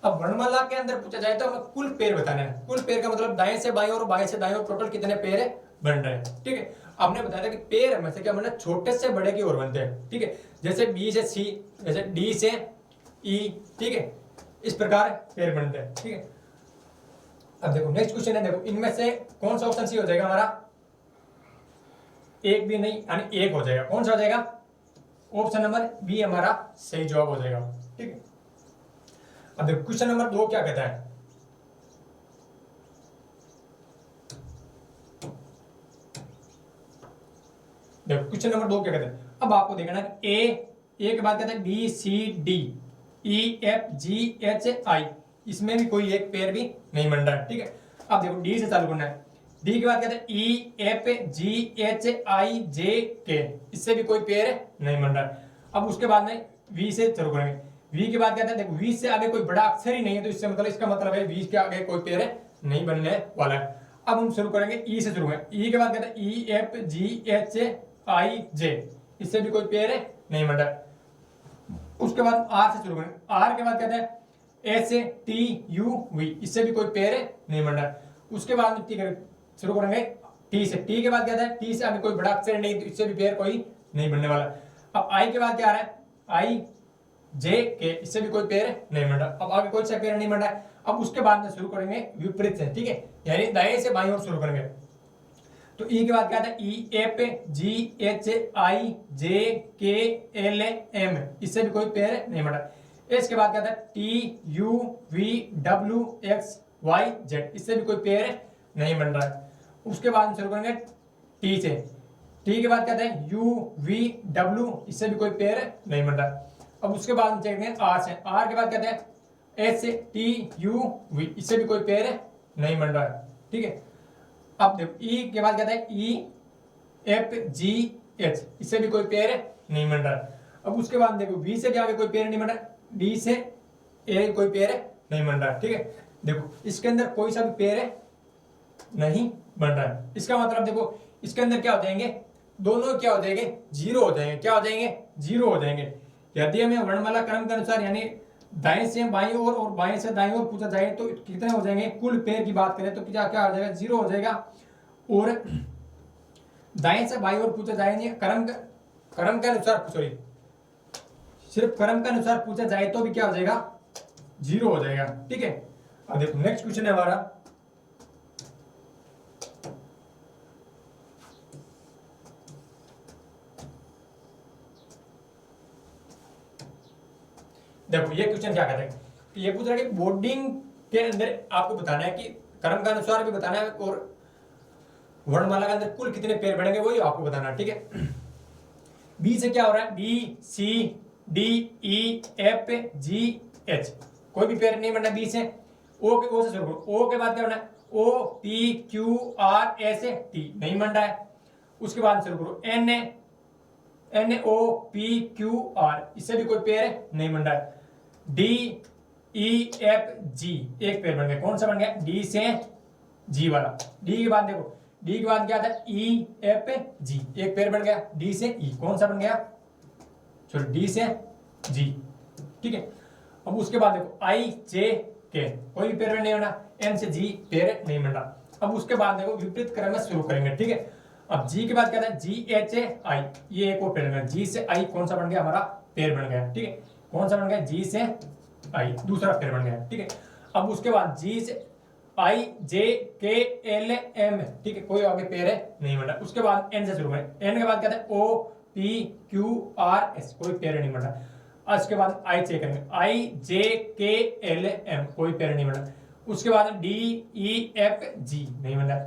अब वर्णमाला के अंदर पूछा जाए तो हमें कुल पेयर बताना है। कुल पेयर का मतलब दाएं से बाएं और बाएं से दाएं और टोटल कितने पेयर बन रहे हैं, ठीक है। आपने बताया था कि पेयर में से क्या बनना? छोटे से बड़े की ओर बनते हैं, ठीक है। जैसे बी से सी, जैसे डी से ई, ठीक है। इस प्रकार पेयर बनते हैं, ठीक है। अब देखो नेक्स्ट क्वेश्चन है, देखो इनमें से कौन सा ऑप्शन सी हो जाएगा हमारा? एक भी नहीं, यानी एक हो जाएगा। कौन सा हो जाएगा? ऑप्शन नंबर बी हमारा सही जवाब हो जाएगा, ठीक है। अब देखो क्वेश्चन नंबर 2 क्या कहता है? देखो क्वेश्चन नंबर 2 क्या कहता है? अब आपको देखना है ए के बाद कहता है B C D E F G H I, इसमें भी कोई एक पेयर भी नहीं बन रहा है, ठीक है। अब देखो डी से चालू करना है। डी के बाद कहते हैं ई F G H I J के, इससे भी कोई पेयर नहीं बन रहा है। अब उसके बाद में वी से शुरू करेंगे। वी के बाद कहते हैं देखो वी से आगे कोई बड़ा अक्षर ही नहीं है, तो इससे मतलब इसका मतलब है वी के आगे कोई पेयर नहीं बनने वाला है। अब हम शुरू करेंगे ई से शुरू करेंगे। ई के बाद कहते हैं ई एफ जी एच आई जे, इससे भी कोई पेयर नहीं बन रहा है। उसके बाद आर से शुरू करेंगे। आर के बाद कहते हैं एस टी यू वी, इससे भी कोई पेयर नहीं बन रहा है। उसके बाद शुरू करेंगे टी से। टी के बाद कहता है टी से आगे कोई बड़ा अक्षर नहीं, तो इससे भी पेयर कोई नहीं बनने वाला। अब आई के बाद क्या आ रहा है? आई जे के, इससे भी कोई पेयर नहीं बन रहा। अब आगे कोई सा पेयर नहीं बन रहा है। अब उसके बाद में शुरू करेंगे विपरीत से, ठीक है, यानी दाएं से बाईं ओर शुरू करेंगे। तो ई के बाद क्या आता है? ई F G H I J K L M, इससे भी कोई पेयर नहीं बन रहा। इसके बाद क्या आता है? T U V W X Y Z, इससे भी कोई पेयर नहीं बन रहा है। उसके बाद शुरू करेंगे टी से। टी के बाद कहते हैं यू वी डब्ल्यू, इससे भी कोई पेयर नहीं बन रहा। अब उसके बाद चलेंगे आर से। आर के बाद कहते हैं एस टी यू वी, इससे भी कोई पेयर नहीं बन रहा है, ठीक है। अब देखो ई के बाद कहते हैं ई एफ जी एच, इससे भी कोई पेयर नहीं बन रहा। अब उसके बाद देखो बी से भी आगे कोई पेयर नहीं बन रहा, डी से ए कोई पेयर नहीं बन रहा, ठीक है। देखो इसके अंदर कोई सा भी पेयर नहीं बन रहा है। इसका मतलब देखो इसके अंदर क्या हो जाएंगे? दोनों क्या हो जाएंगे? जीरो हो जाएंगे। क्या हो जाएंगे? जीरो हो जाएंगे। यदि हमें वर्णमाला क्रम के अनुसार यानी दाएं से बाईं ओर और बाएं से दाईं ओर पूछा जाए तो कितने हो जाएंगे? कुल पेयर की बात करें तो क्या क्या हो जाएगा? जीरो हो जाएगा। और दाएं से बाईं ओर पूछा जाए क्रम के अनुसार, सॉरी, सिर्फ क्रम के अनुसार पूछा जाए तो भी क्या हो जाएगा? जीरो हो जाएगा, ठीक है। अब देखो नेक्स्ट क्वेश्चन है हमारा, देखो ये क्वेश्चन क्या कहता है? ये पूछ रहा है कि बोर्डिंग के अंदर आपको बताना है कि क्रम के अनुसार भी बताना है और वर्णमाला के अंदर कुल कितने पेयर बनेंगे वही आपको बताना है, ठीक है। बी से क्या हो रहा है? B C D E F G H, कोई भी पेयर नहीं बनना बी से। ओ के, ओ से शुरू करो, ओ के बाद क्या बनना है, O P Q R S T, नहीं बन रहा है। उसके बाद शुरू करो N N O P Q R, इससे भी कोई पेयर नहीं बन रहा है। डी ई एफ जी, एक पेयर बन गया, कौन सा बन गया, डी से जी वाला। डी के बाद देखो, डी के बाद क्या था, ई एफ जी, एक पेयर बन गया, डी से ई, कौन सा बन गया, चलो डी से जी, ठीक है। अब उसके बाद देखो आई जे के, कोई भी पेयर नहीं होना, एन से जी पेयर नहीं बन रहा। अब उसके बाद देखो विपरीत क्रम में शुरू करेंगे, ठीक है। अब जी के बाद क्या था, जी एच ए आई, ये एक और पेयर बन गया, जी से आई कौन सा बन गया, हमारा पेयर बन गया, ठीक है। कौन सा बन गया, जी से आई, दूसरा पेयर बन गया, ठीक है। अब उसके बाद जी से आई जे के एल एम, ठीक है, कोई आगे पेयर है नहीं बन रहा। उसके बाद एन से शुरू करें, एन के बाद क्या था, O P Q R S, कोई पेयर नहीं बन रहा। उसके बाद आई चेक करेंगे, आई जे के एल एम, कोई पेयर नहीं बन रहा। उसके बाद डी ई एफ जी, नहीं बन रहा।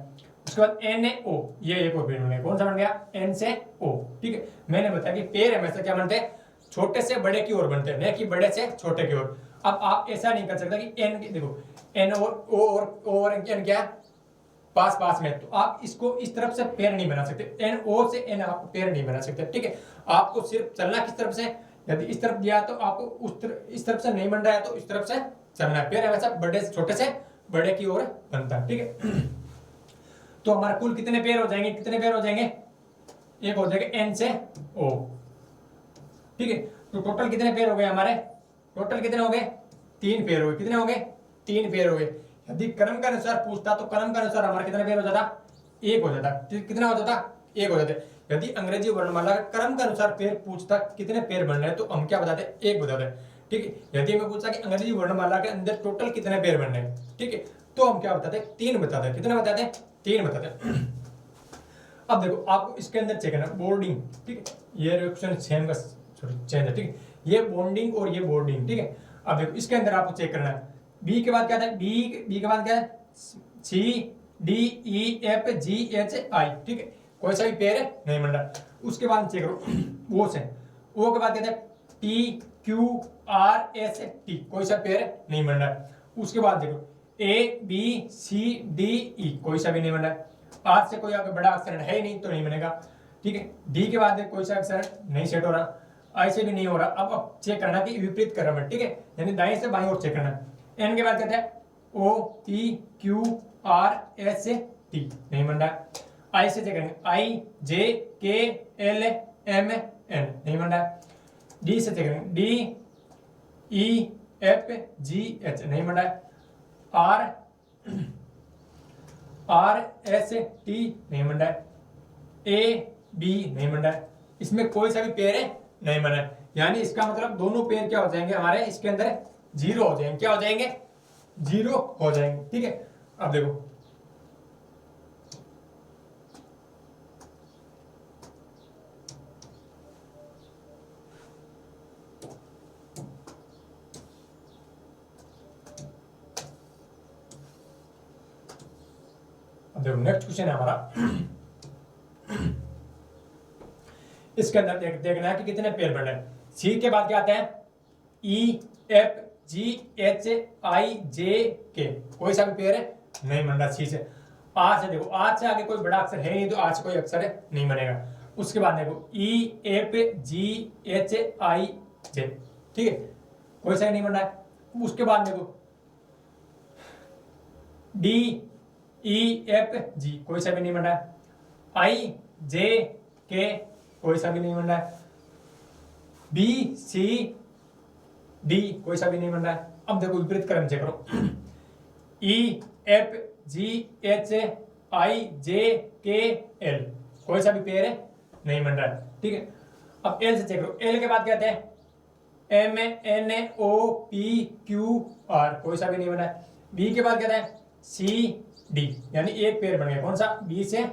उसके बाद एन ए ओ, ये एक और पेयर बन गया, कौन सा बन गया, एन से ओ, ठीक है। मैंने बताया कि पेयर हमेशा क्या बनते हैं, छोटे से बड़े की ओर बनते हैं, नहीं कि बड़े से छोटे की ओर। अब आप ऐसा नहीं कर सकता कि एन, देखो एन और ओ और एन क्या है, पास पास में, तो आप इसको इस तरफ से पेयर नहीं बना सकते, एन ओ से एन आप पेयर नहीं बना सकते, ठीक है। आपको सिर्फ चलना किस तरफ से, यदि इस तरफ दिया तो आपको उस तरफ, इस तरफ से नहीं बन रहा है तो इस तरफ से चलना है। पेयर हमेशा बड़े से छोटे से बड़े की ओर बनता है, ठीक है। तो हमारे कुल कितने पेयर हो जाएंगे, कितने पेयर हो जाएंगे, एक हो जाएगा एन से ओ, ठीक है। तो टोटल कितने पेयर हो गए हमारे, टोटल कितने हो गए, 3 पेयर हो गए, कितने हो गए, 3 पेयर हो गए। यदि क्रम के अनुसार पूछता तो क्रम के अनुसार हमारा कितना पेयर हो जाता, एक हो जाता, कितना हो जाता, एक हो जाता। यदि अंग्रेजी वर्णमाला क्रम के अनुसार पेयर पूछता कितने पेयर बन रहे हैं तो हम क्या बताते, एक बताते, ठीक है। यदि हमें पूछता कि अंग्रेजी वर्णमाला के अंदर टोटल कितने पेयर बन रहे हैं, ठीक है, तो हम क्या बताते, 3 बताते, कितने बताते, 3 बताते। अब देखो आपको इसके अंदर चेक करना बोर्डिंग, ठीक है, ये रिएक्शन सेम का चेंज है, ठीक है, ये बॉन्डिंग और ये बोर्डिंग, ठीक है। अब देखो इसके अंदर आपको चेक करना है, बी के बाद क्या था, बी के बाद क्या है, C D E F G H I, ठीक है, कोई सा भी पेयर नहीं बन रहा। उसके बाद चेक करो ओ से, ओ के बाद क्या था, T Q R S T, कोई सा पेयर नहीं बन रहा। उसके बाद देखो ए बी सी डी ई, कोई सा भी नहीं बन रहा। आर से कोई आगे बड़ा अक्षर है ही नहीं तो नहीं बनेगा, ठीक है। डी के बाद कोई सा अक्षर नहीं सेट हो रहा, आई से भी नहीं हो रहा। अब चेक करना कि विपरीत क्रम है, ठीक है, यानी दाएं से बाईं ओर चेक करना। एन के बाद कहते हैं O P Q R S T, नहीं बन रहा। आई से चेक करेंगे, आई J K L M N, नहीं बन रहा। डी से चेक करेंगे, D E F G H, नहीं बन रहा। आर आर एस टी, नहीं बन रहा। ए बी, नहीं बन रहा। इसमें कोई सा भी पेयर है नहीं बना है, यानी इसका मतलब दोनों पेयर क्या हो जाएंगे हमारे इसके अंदर, 0 हो जाएंगे, क्या हो जाएंगे, 0 हो जाएंगे, ठीक है। अब देखो नेक्स्ट क्वेश्चन है हमारा, इसके अंदर देखना है कि कितने पेयर बन रहे हैं। सी के बाद क्या आते हैं, ई F G H I J के, कोई सा भी पेयर है नहीं बन रहा सी से। आर से देखो, आर से आगे कोई बड़ा अक्षर है नहीं तो आर से कोई अक्षर है नहीं बनेगा। उसके बाद देखो ई एफ जी एच आई जे, ठीक है, कोई सा नहीं बन रहा है। उसके बाद देखो डी ई एफ जी, कोई सा भी नहीं बन रहा है। आई जे के, कोई सा भी नहीं बन रहा है। बी सी डी, कोई सा भी नहीं बन रहा है। अब देखो विपरीत क्रम चेक करो, ई F G H I J K L, कोई सा भी पेयर है नहीं बन रहा है, ठीक है। अब एल से चेक करो, एल के बाद कहते हैं M N O P Q R, कोई सा भी नहीं बन रहा है। बी के बाद कहते हैं सी डी, यानी एक पेयर बन गया, कौन सा, बी से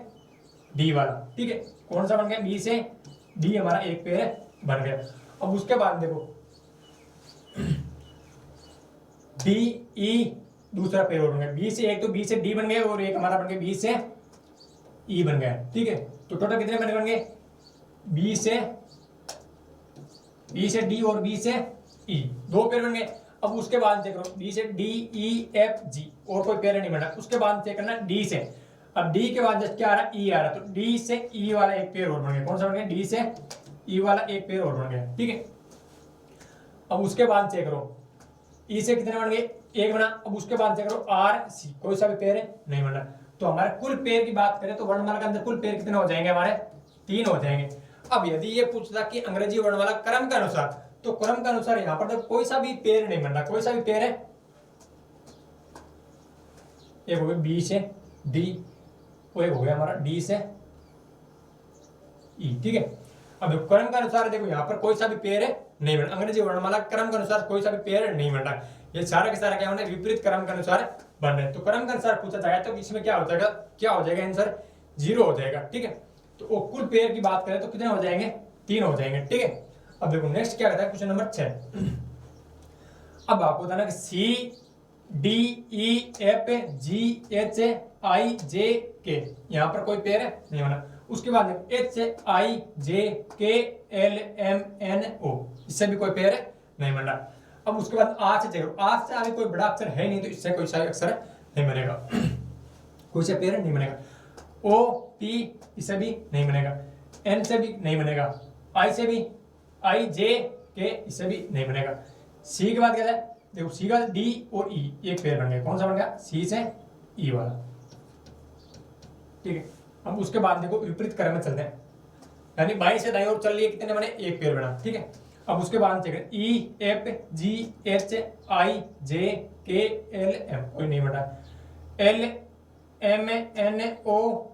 डी वाला, ठीक है, कौन सा बन गया, बी से डी, हमारा एक पेयर बन गया। अब उसके बाद देखो डी ई, दूसरा पेयर बन गया, बी से एक, तो बी से डी बन गए और एक हमारा बन गया बी से ई बन गया, ठीक है। तो टोटल कितने बन गए, बी से बी से डी और बी से ई, दो पेयर बन गए। अब उसके बाद चेक करो बी से डी ई एफ जी, और कोई पेयर नहीं बना। उसके बाद चेक करना डी से, अब डी के बाद जस्ट क्या आ रहा है, ई आ रहा है, तो डी से ई वाला एक पेयर और बन गया। कौन सा बन गया, डी से ई वाला एक पेयर और बन गया, ठीक है। अब उसके बाद चेक करो ई से कितने बन गए, एक बना। अब उसके बाद चेक करो आर सी, कोई सा भी पेयर है नहीं बना। तो हमारे कुल पेयर की बात करें तो वर्णमाला के अंदर कुल पेयर कितने हो जाएंगे, हमारे 3 हो जाएंगे। अब यदि ये पूछता कि अंग्रेजी वर्णमाला क्रम के अनुसार, तो क्रम के अनुसार यहां पर तो कोई सा भी पेयर नहीं बन रहा। कोई सा भी पेयर है, एक हो गया बी से डी, और एक हो गया हमारा डी से ई, ठीक है। अब क्रम के अनुसार देखो यहाँ पर कोई सा भी पेयर है नहीं बन, अंग्रेजी वर्णमाला क्रम के अनुसार कोई सा भी पेयर नहीं बन रहा। ये सारा के सारा क्या होना है, विपरीत क्रम के अनुसार बन रहे हैं। तो क्रम के अनुसार पूछा जाएगा तो इसमें क्या हो जाएगा, क्या हो जाएगा आंसर 0 हो जाएगा, ठीक है। तो वो कुल पेयर की बात करें तो कितने हो जाएंगे, 3 हो जाएंगे, ठीक है। अब देखो नेक्स्ट क्या कहता है, क्वेश्चन नंबर 6। अब आपको बताना कि C D E F G H I J K, यहां पर कोई पेयर है नहीं बना। उसके बाद H I J K L M N ओ, इससे भी कोई पेयर है नहीं बन रहा। अब उसके बाद आर से चेक, आर से आगे कोई बड़ा अक्षर है नहीं, तो इससे कोई सा अक्षर नहीं बनेगा, कोई सा पेयर नहीं बनेगा। ओ पी, इससे भी नहीं बनेगा। एन से भी नहीं बनेगा। आई से भी, आई जे के, इससे भी नहीं बनेगा। सी के बाद क्या है, देखो सी का डी और ई एक पेयर बन गया। कौन सा बन गया, सी से ई वाला, ठीक है। अब उसके बाद देखो विपरीत क्रम में चलते हैं, यानी बाई से दाई ओर चल रही है, कितने बने, एक पेयर बना, ठीक है। अब उसके बाद check E F G H I J K L M, कोई नहीं बना। L M N O,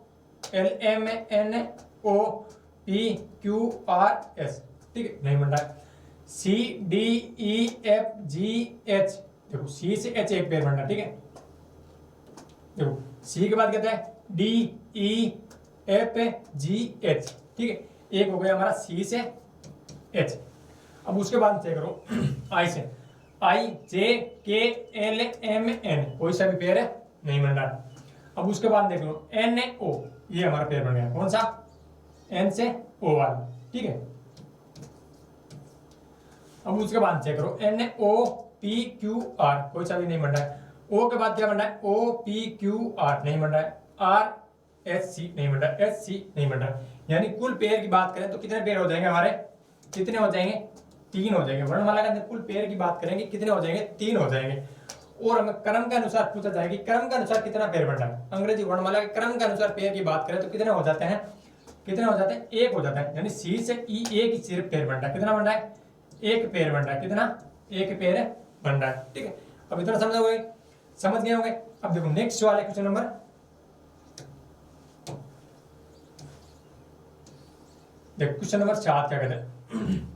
L M N O P Q R S, ठीक है, नहीं बन रहा है। C D E F G H, देखो सी से एच एक पेयर बन रहा है, ठीक है। देखो सी के बाद कहता है D E F G H, ठीक है, एक हो गया हमारा सी से एच। अब उसके बाद चेक करो आई से, आई J K L M N, कोई सा भी पेयर है नहीं बन रहा। अब उसके बाद देख लो एन ओ, ये हमारा पेयर बन गया। कौन सा, एन से ओ वाला, ठीक है। अब उसके बाद चेक करो N O P Q R, कोई सा भी नहीं बन रहा है। ओ के बाद क्या बन रहा है, ओ पी क्यू आर नहीं बन रहा है। आर एस सी नहीं बन रहा है, एस सी नहीं बन रहा है। यानी कुल पेयर की बात करें तो कितने पेयर हो जाएंगे हमारे, कितने हो जाएंगे, 3 हो जाएंगे। वर्णमाला के अंदर कुल पेयर की बात करेंगे कितने हो जाएंगे, 3 हो जाएंगे। और हमें क्रम के अनुसार पूछा जाएगा कि क्रम के अनुसार कितना पेयर बन रहा है। अंग्रेजी वर्णमाला के क्रम के अनुसार पेयर की बात करें तो कितने हो जाते हैं, कितने हो जाते हैं, 1 हो जाता है। यानी सी से ई एक ही सिर्फ पेयर बन रहा है। कितना बन रहा है, 1 पेयर बन रहा है। कितना, 1 पेयर बन रहा है, ठीक है। अब इतना समझ गए होंगे। अब देखो नेक्स्ट वाले क्वेश्चन नंबर, देखो क्वेश्चन नंबर 7 क्या कहते हैं।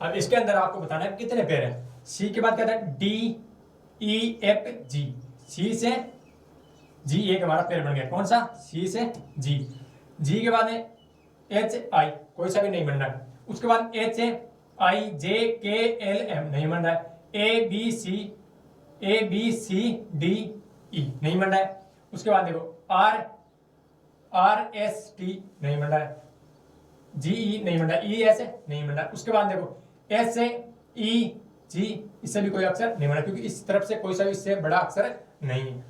अब इसके अंदर आपको बताना है कितने पेयर हैं। सी के बाद कहता है डी ई एफ जी, सी से जी एक हमारा पेयर बन गया। कौन सा, सी से जी। जी के बाद है एच आई, कोई सा भी नहीं बन रहा है। उसके बाद H I J K L M नहीं बन रहा है। ए बी सी डी ई नहीं बन रहा है। उसके बाद देखो आर आर एस टी नहीं बन रहा है। जी ई नहीं बन रहा है। ई एस नहीं बन रहा है। उसके बाद देखो एस ई जी, इससे भी कोई अक्षर नहीं बना, क्योंकि इस तरफ से कोई सा भी इससे बड़ा अक्षर नहीं है।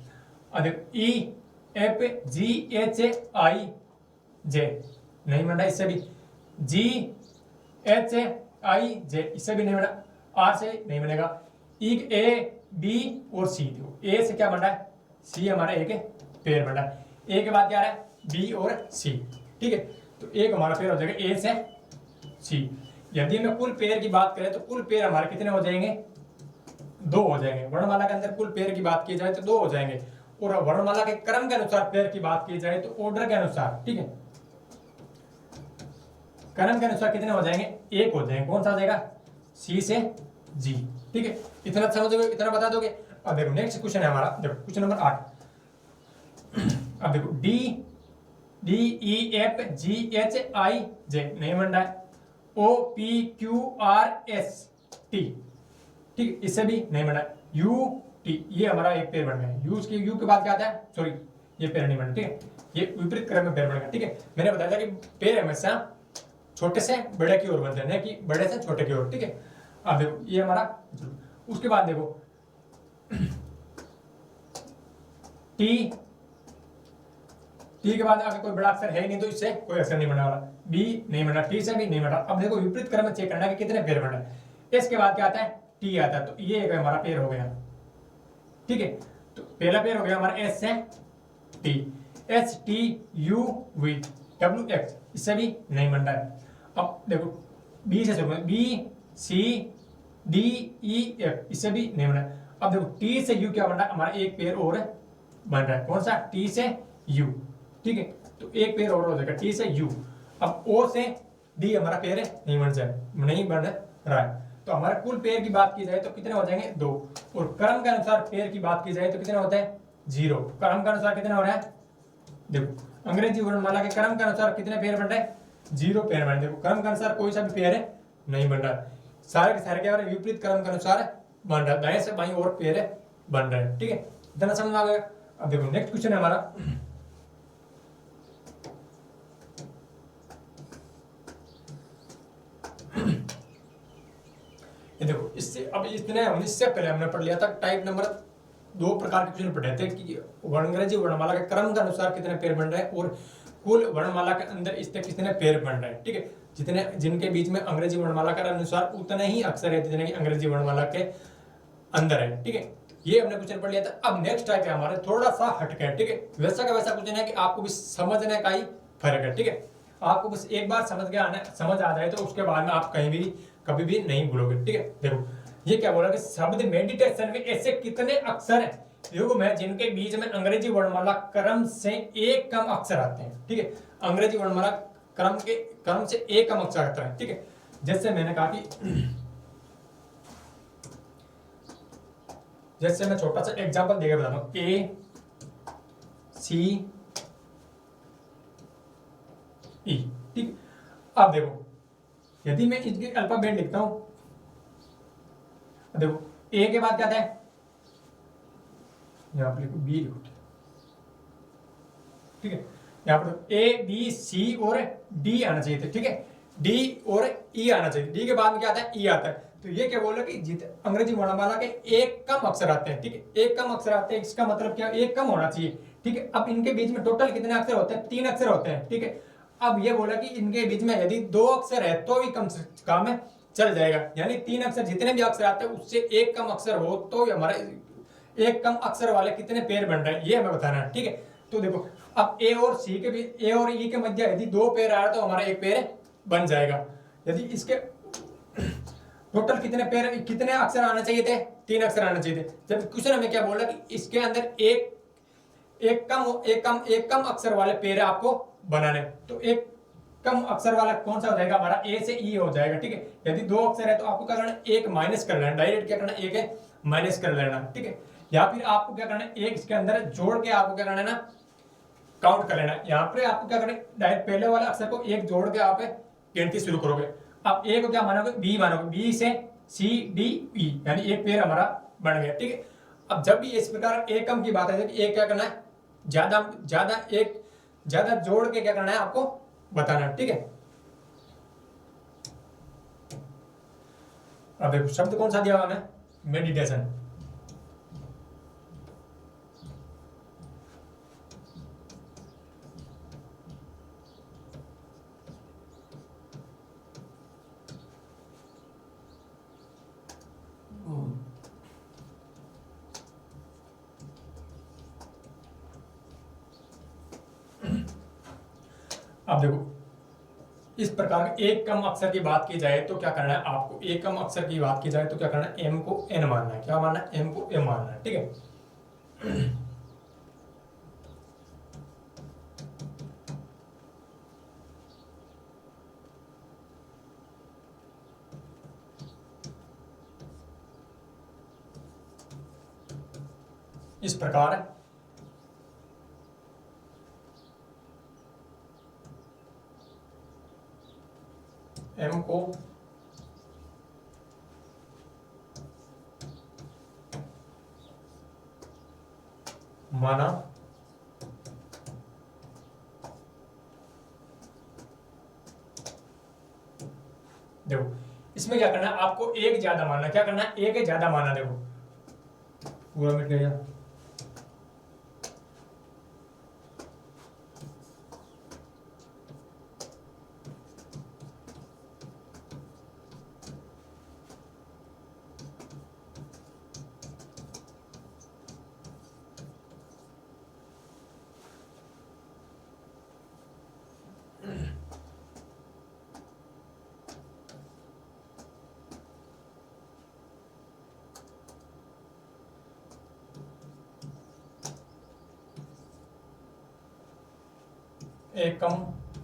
और देखो ई F G H I J नहीं बन रहा, इससे भी। जी एच आई जे, इससे भी नहीं बना। आर से नहीं बनेगा। ई ए बी और सी, देखो ए से क्या बन रहा है, सी हमारा एक पेयर बन रहा है। ए के बाद क्या आ रहा है, बी और सी, ठीक है। तो एक हमारा पेयर हो जाएगा ए से सी। यदि हमें कुल पेयर की बात करें तो कुल पेयर हमारे कितने हो जाएंगे, 2 हो जाएंगे। वर्णमाला के अंदर कुल पेयर की बात की जाए तो 2 हो जाएंगे। और वर्णमाला के क्रम के अनुसार पेयर की बात की जाए तो ऑर्डर के अनुसार, ठीक है, क्रम के अनुसार कितने हो जाएंगे, 1 हो जाएंगे। कौन सा आ जाएगा, सी से जी, ठीक है। इतना समझोगे, इतना बता दोगे। अब देखो नेक्स्ट क्वेश्चन है हमारा, देखो क्वेश्चन नंबर 8। अब देखो D D E F G H I J नहीं बन रहा है। O P Q R S T, ठीक, इससे भी नहीं बन रहा है। यू टी, ये हमारा एक पेयर बन गया। यू के बाद क्या आता है, सॉरी ये पेयर नहीं बना, ठीक है, ये विपरीत क्रम में पेयर बन गया, ठीक है। मैंने बताया था कि पेयर हमेशा छोटे से बड़े की ओर बनते हैं, कि बड़े से छोटे की ओर, ठीक है। अब देखो ये हमारा, उसके बाद देखो टी, टी के बाद अगर कोई बड़ा अक्षर है ही नहीं तो इससे कोई अक्षर नहीं बनने वाला, बी नहीं बना, टी से भी नहीं बना। अब देखो विपरीत क्रम में चेक करना है कि कितने पेयर बन रहे हैं। इसके बाद क्या आता है, टी आता है, तो ये एक हमारा पेयर हो गया, ठीक है। तो पहला पेयर हो गया हमारा एस से T, H T U V W x, इससे भी नहीं बन रहा है। अब देखो बी से शुरू, B C D E F, इससे भी नहीं बन रहा है। अब देखो टी से यू क्या बन रहा है, हमारा एक पेयर और बन रहा है, कौन सा, टी से यू, ठीक है। तो एक पेयर और हो जाएगा टी से यू। अब ओ से डी हमारा पेयर नहीं बन रहा है। तो हमारे कुल पेयर की बात की जाए तो कितने हो जाएंगे, 2। और क्रम के अनुसार पेयर की बात की जाए तो कितने होते हैं, 0। क्रम के अनुसार कितने हो रहे हैं, देखो अंग्रेजी वर्णमाला के क्रम के अनुसार कितने पेयर बन रहे हैं, 0 पेयर बन रहे हैं। देखो क्रम के अनुसार कोई सा भी पेयर नहीं बन रहा, सारे के सारे क्या हो रहे हैं, विपरीत क्रम के अनुसार बन रहा है, दाएं से बाईं और पेयर बन रहे हैं, ठीक है। इतना समझ में आ गया। अब देखो नेक्स्ट क्वेश्चन है हमारा, देखो इससे अब इससे पहले हमने पढ़ लिया था टाइप नंबर 2 प्रकार के क्वेश्चन पढ़े थे कि अंग्रेजी वर्णमाला के क्रम के अनुसार कितने पेयर बन रहे हैं और कुल वर्णमाला के अंदर इससे कितने पेयर बन रहे हैं, ठीक है। जितने जिनके बीच में अंग्रेजी वर्णमाला के अनुसार उतने ही अक्षर है जितने की अंग्रेजी वर्णमाला के अंदर है, ठीक है। ये हमने क्वेश्चन पढ़ लिया था। अब नेक्स्ट टाइप है हमारे थोड़ा सा हटके, ठीक है। वैसा का वैसा क्वेश्चन है कि आपको भी समझने का ही फर्क है, ठीक है। आपको बस एक बार समझ आ जाए तो उसके बाद में आप कहीं भी कभी भी नहीं भूलोगे, ठीक है। देखो ये क्या बोला कि शब्द मेडिटेशन में ऐसे कितने अक्षर हैं युग में जिनके बीच में अंग्रेजी वर्णमाला क्रम से एक कम अक्षर आते हैं, ठीक है। अंग्रेजी वर्णमाला क्रम से एक कम अक्षर आता है, ठीक है। जैसे मैंने कहा कि जैसे मैं छोटा सा एग्जांपल देकर बताता हूं, ए सी ई, ठीक। अब देखो यदि मैं इसके अल्फाबेट लिखता हूं, देखो ए के बाद क्या आता है, यहां पर लिखो बी लिखो, ठीक है। यहां पर ए बी सी और डी आना चाहिए था, ठीक है। डी और ई आना चाहिए, डी के बाद में क्या आता है, ई आता है। तो ये क्या बोल रहा है कि अंग्रेजी वर्णमाला के एक कम अक्षर आते हैं, ठीक है। एक कम अक्षर आते हैं, इसका मतलब क्या, एक कम होना चाहिए, ठीक है। अब इनके बीच में टोटल कितने अक्षर होते हैं, 3 अक्षर होते हैं, ठीक है। अब ये बोला कि इनके बीच में यदि 2 अक्षर है तो भी कम से काम है चल जाएगा, यानी 3 अक्षर जितने भी अक्षर आते हैं उससे एक कम अक्षर हो तो हमारे एक कम अक्षर वाले कितने पेयर बन रहे हैं ये हमें बताना है, ठीक है। तो देखो अब ए और सी के बीच, ए और ई के मध्य यदि 2 पेयर आ रहा है तो हमारा एक पेयर बन जाएगा। यदि इसके टोटल कितने अक्षर आने चाहिए थे, 3 अक्षर आने चाहिए थे। जब क्वेश्चन हमें क्या बोला कि इसके अंदर एक कम अक्षर वाले पेयर आपको बनाने, तो एक कम अक्षर वाला कौन सा हो जाएगा, हमारा ए से ई हो जाएगा, ठीक है। यदि 2 अक्षर है तो आपको क्या करना है, एक माइनस कर लेना, डायरेक्ट क्या करना है, एक माइनस कर लेना, ठीक है। या फिर आपको क्या करना है, एक इसके अंदर जोड़ के आपको क्या करना है ना, काउंट कर लेना। यहाँ पे आपको क्या करना है, डायरेक्ट पहले वाले अक्षर को एक जोड़ के आप गिनती शुरू करोगे। अब ए को क्या मानोगे, बी मानोगे, बी से सी डी ई, यानी एक पेयर हमारा बन गया, ठीक है। अब जब भी इस प्रकार एक कम की बात है कि एक क्या करना है, ज्यादा जोड़ के क्या करना है आपको बताना है, ठीक है। अब देखो शब्द कौन सा दिया हुआ हमें, मेडिटेशन। अब देखो इस प्रकार के एक कम अक्षर की बात की जाए तो क्या करना है आपको, एक कम अक्षर की बात की जाए तो क्या करना है, एम को एन मानना है, क्या मानना है, एम को एम मानना है, ठीक है। इस प्रकार एम को माना इसमें क्या करना है आपको, एक ज्यादा मानना, क्या करना है, एक ज्यादा मानना। देखो पूरा मिट गया।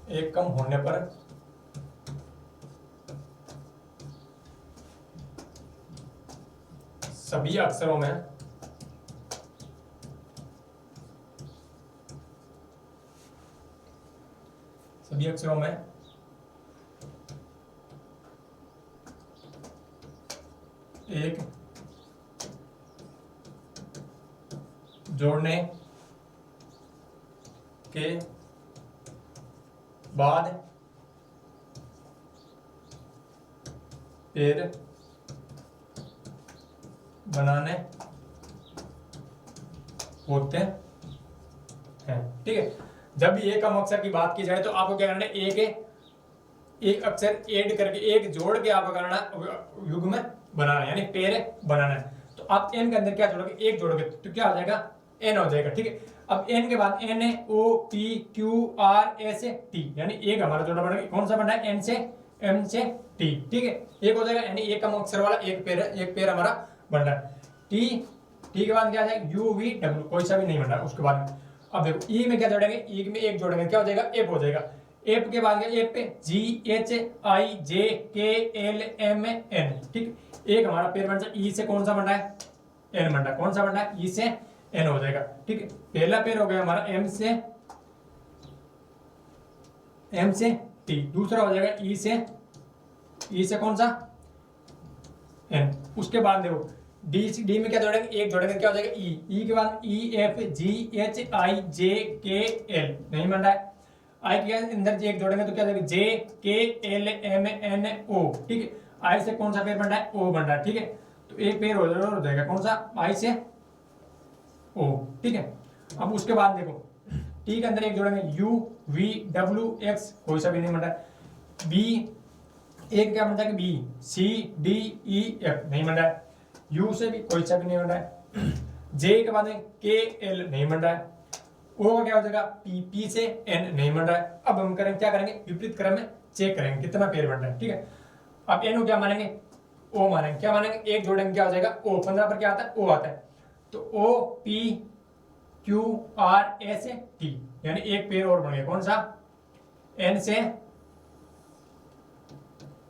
एक कम होने पर सभी अक्षरों में एक जोड़ने के बाद पेड़ बनाने होते हैं। ठीक है, जब भी एक कम अक्षर की बात की जाए तो आपको क्या करना है, एक अक्षर ऐड करके, एक जोड़ के आपको करना युग्म बनाना है, यानी पेड़ बनाना है। तो आप एन के अंदर क्या जोड़ोगे, एक जोड़ोगे तो क्या हो जाएगा, एन हो जाएगा। ठीक है, अब एन के बाद एन है O P Q R S T, यानी एक हमारा जोड़ा बना, कौन सा बना है, एन से एम से टी। ठीक है, एक हो जाएगा, यानी एक कम अक्षर वाला एक पेड़ हमारा बन रहा है। टी के बाद क्या जाएगा, यू वी डब्ल्यू, कोई सा भी नहीं बन रहा उसके बाद में। अब देखो ई में क्या जोड़ेंगे, ई में एक जोड़ेंगे, क्या हो जाएगा, एप हो जाएगा। एप के बाद एप पे जी H I J K L M N. ठीक, एक हमारा पेड़ बन जाए, ई से कौन सा बन रहा है, एन बन रहा है, कौन सा बन रहा है, ई से एन हो जाएगा। ठीक है, पहला पेड़ हो गया हमारा एम से टी, दूसरा हो जाएगा ई से कौन सा, एन। उसके बाद देखो डी में क्या जोड़ेंगे, एक जोड़ेंगे, क्या हो जाएगा, ई के बाद ई F G H I J K L, नहीं बन रहा है। आई के अंदर एक जोड़ेंगे तो क्या हो जाएगा, जे के एल एम एन ओ। ठीक है, आई से कौन सा पेड़ बन रहा है, ओ बन रहा है। ठीक है, तो एक पेड़ हो जाएगा कौन सा, आई से ओ। ठीक है, अब उसके बाद देखो टी के अंदर एक जोड़ेंगे, यू वी डब्ल्यू एक्स, कोई सा भी नहीं बन रहा है। बी एक क्या बनता है, B C D E F, नहीं बन रहा है। यू से भी कोई सा भी नहीं बन रहा है। जे के बाद के एल, नहीं बन रहा है। ओ का क्या हो जाएगा, पी पी से एन, नहीं बन रहा है। अब हम करेंगे, क्या करेंगे, विपरीत क्रम में चेक करेंगे कितना पेड़ बन रहा है। ठीक है, अब एन को क्या मानेंगे, ओ मानेंगे, क्या मानेंगे, एक जोड़ेंगे, क्या हो जाएगा, ओ। 15 पर क्या आता है, ओ आता है। तो O P Q R S T, यानी एक पेड़ और बन गया, कौन सा, एन से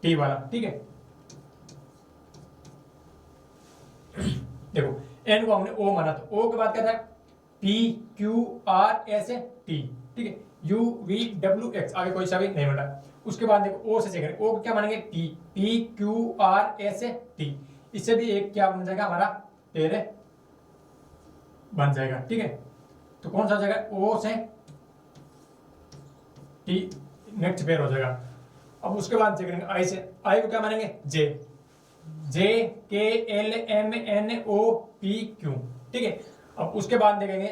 टी वाला। ठीक है, देखो एन को हमने ओ माना, तो ओ के बाद क्या था, P Q R S T. ठीक है, यू वी डब्ल्यू एक्स, आगे कोई सा भी नहीं बना। उसके बाद देखो ओ से चेक करें, ओ क्या मानेंगे, P P Q R S T, इससे भी एक क्या बन जाएगा, हमारा पेड़ बन जाएगा। ठीक है, तो कौन सा हो जाएगा, ओ से टी, नेक्स्ट पेयर हो जाएगा। अब उसके बाद चेक करेंगे आई से, आई को क्या मानेंगे, J J K L M N O P Q. ठीक है, अब उसके बाद देखेंगे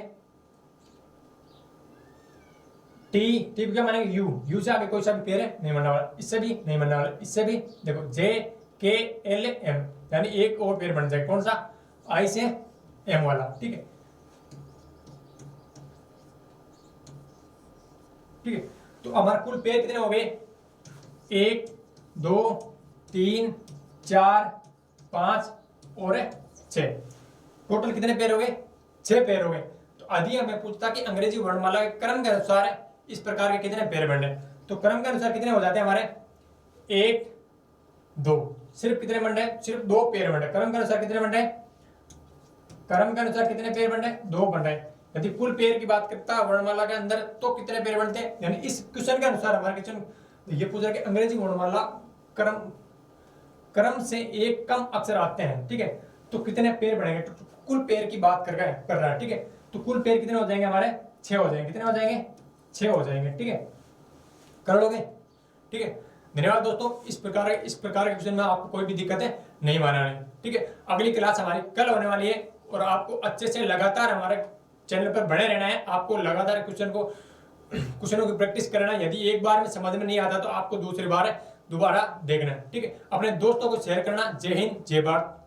टी को क्या मानेंगे, यू से आगे कोई सा भी पेयर है नहीं बनने वाला, इससे भी नहीं बनने वाला, इससे भी। देखो जे के एल एम, यानी एक और पेयर बन जाएगा, कौन सा, आई से एम वाला। ठीक है, ठीक है, तो हमारा कुल पेयर कितने हो गए, 1 2 3 4 5 और 6, टोटल कितने पेयर हो गए, 6 पेयर हो गए। तो यदि हमें पूछता कि अंग्रेजी वर्णमाला के क्रम के अनुसार इस प्रकार के कितने पेयर बन रहे, तो क्रम के अनुसार कितने हो जाते हैं हमारे, 1 2, सिर्फ कितने बन रहे, सिर्फ 2 पेयर बन रहे। क्रम के अनुसार कितने बन रहे, क्रम के अनुसार कितने पेयर बन रहे, 2 बन रहे। यदि कुल पेयर की बात करता है वर्णमाला के अंदर तो कितने पेयर बनते हैं, यानी इस क्वेश्चन के अनुसार हमारे क्वेश्चन ये पूछ रहा है कि अंग्रेजी वर्णमाला क्रम से एक कम अक्षर आते हैं। ठीक है, तो कितने पेयर बनेंगे, तो कुल पेयर की बात कर रहा है। ठीक है, तो कुल पेयर कितने हो जाएंगे हमारे, 6 हो जाएंगे। कितने हो जाएंगे, 6 हो जाएंगे। ठीक है, कर लोगे। ठीक है, धन्यवाद दोस्तों। इस प्रकार के क्वेश्चन में आपको कोई भी दिक्कतें नहीं बनानी, ठीक है। अगली क्लास हमारी कल होने वाली है और आपको अच्छे से लगातार हमारे चैनल पर बने रहना है। आपको लगातार क्वेश्चनों की प्रैक्टिस करना है। यदि एक बार में समझ में नहीं आता तो आपको दूसरी बार दोबारा देखना है, ठीक है। अपने दोस्तों को शेयर करना। जय हिंद, जय भारत।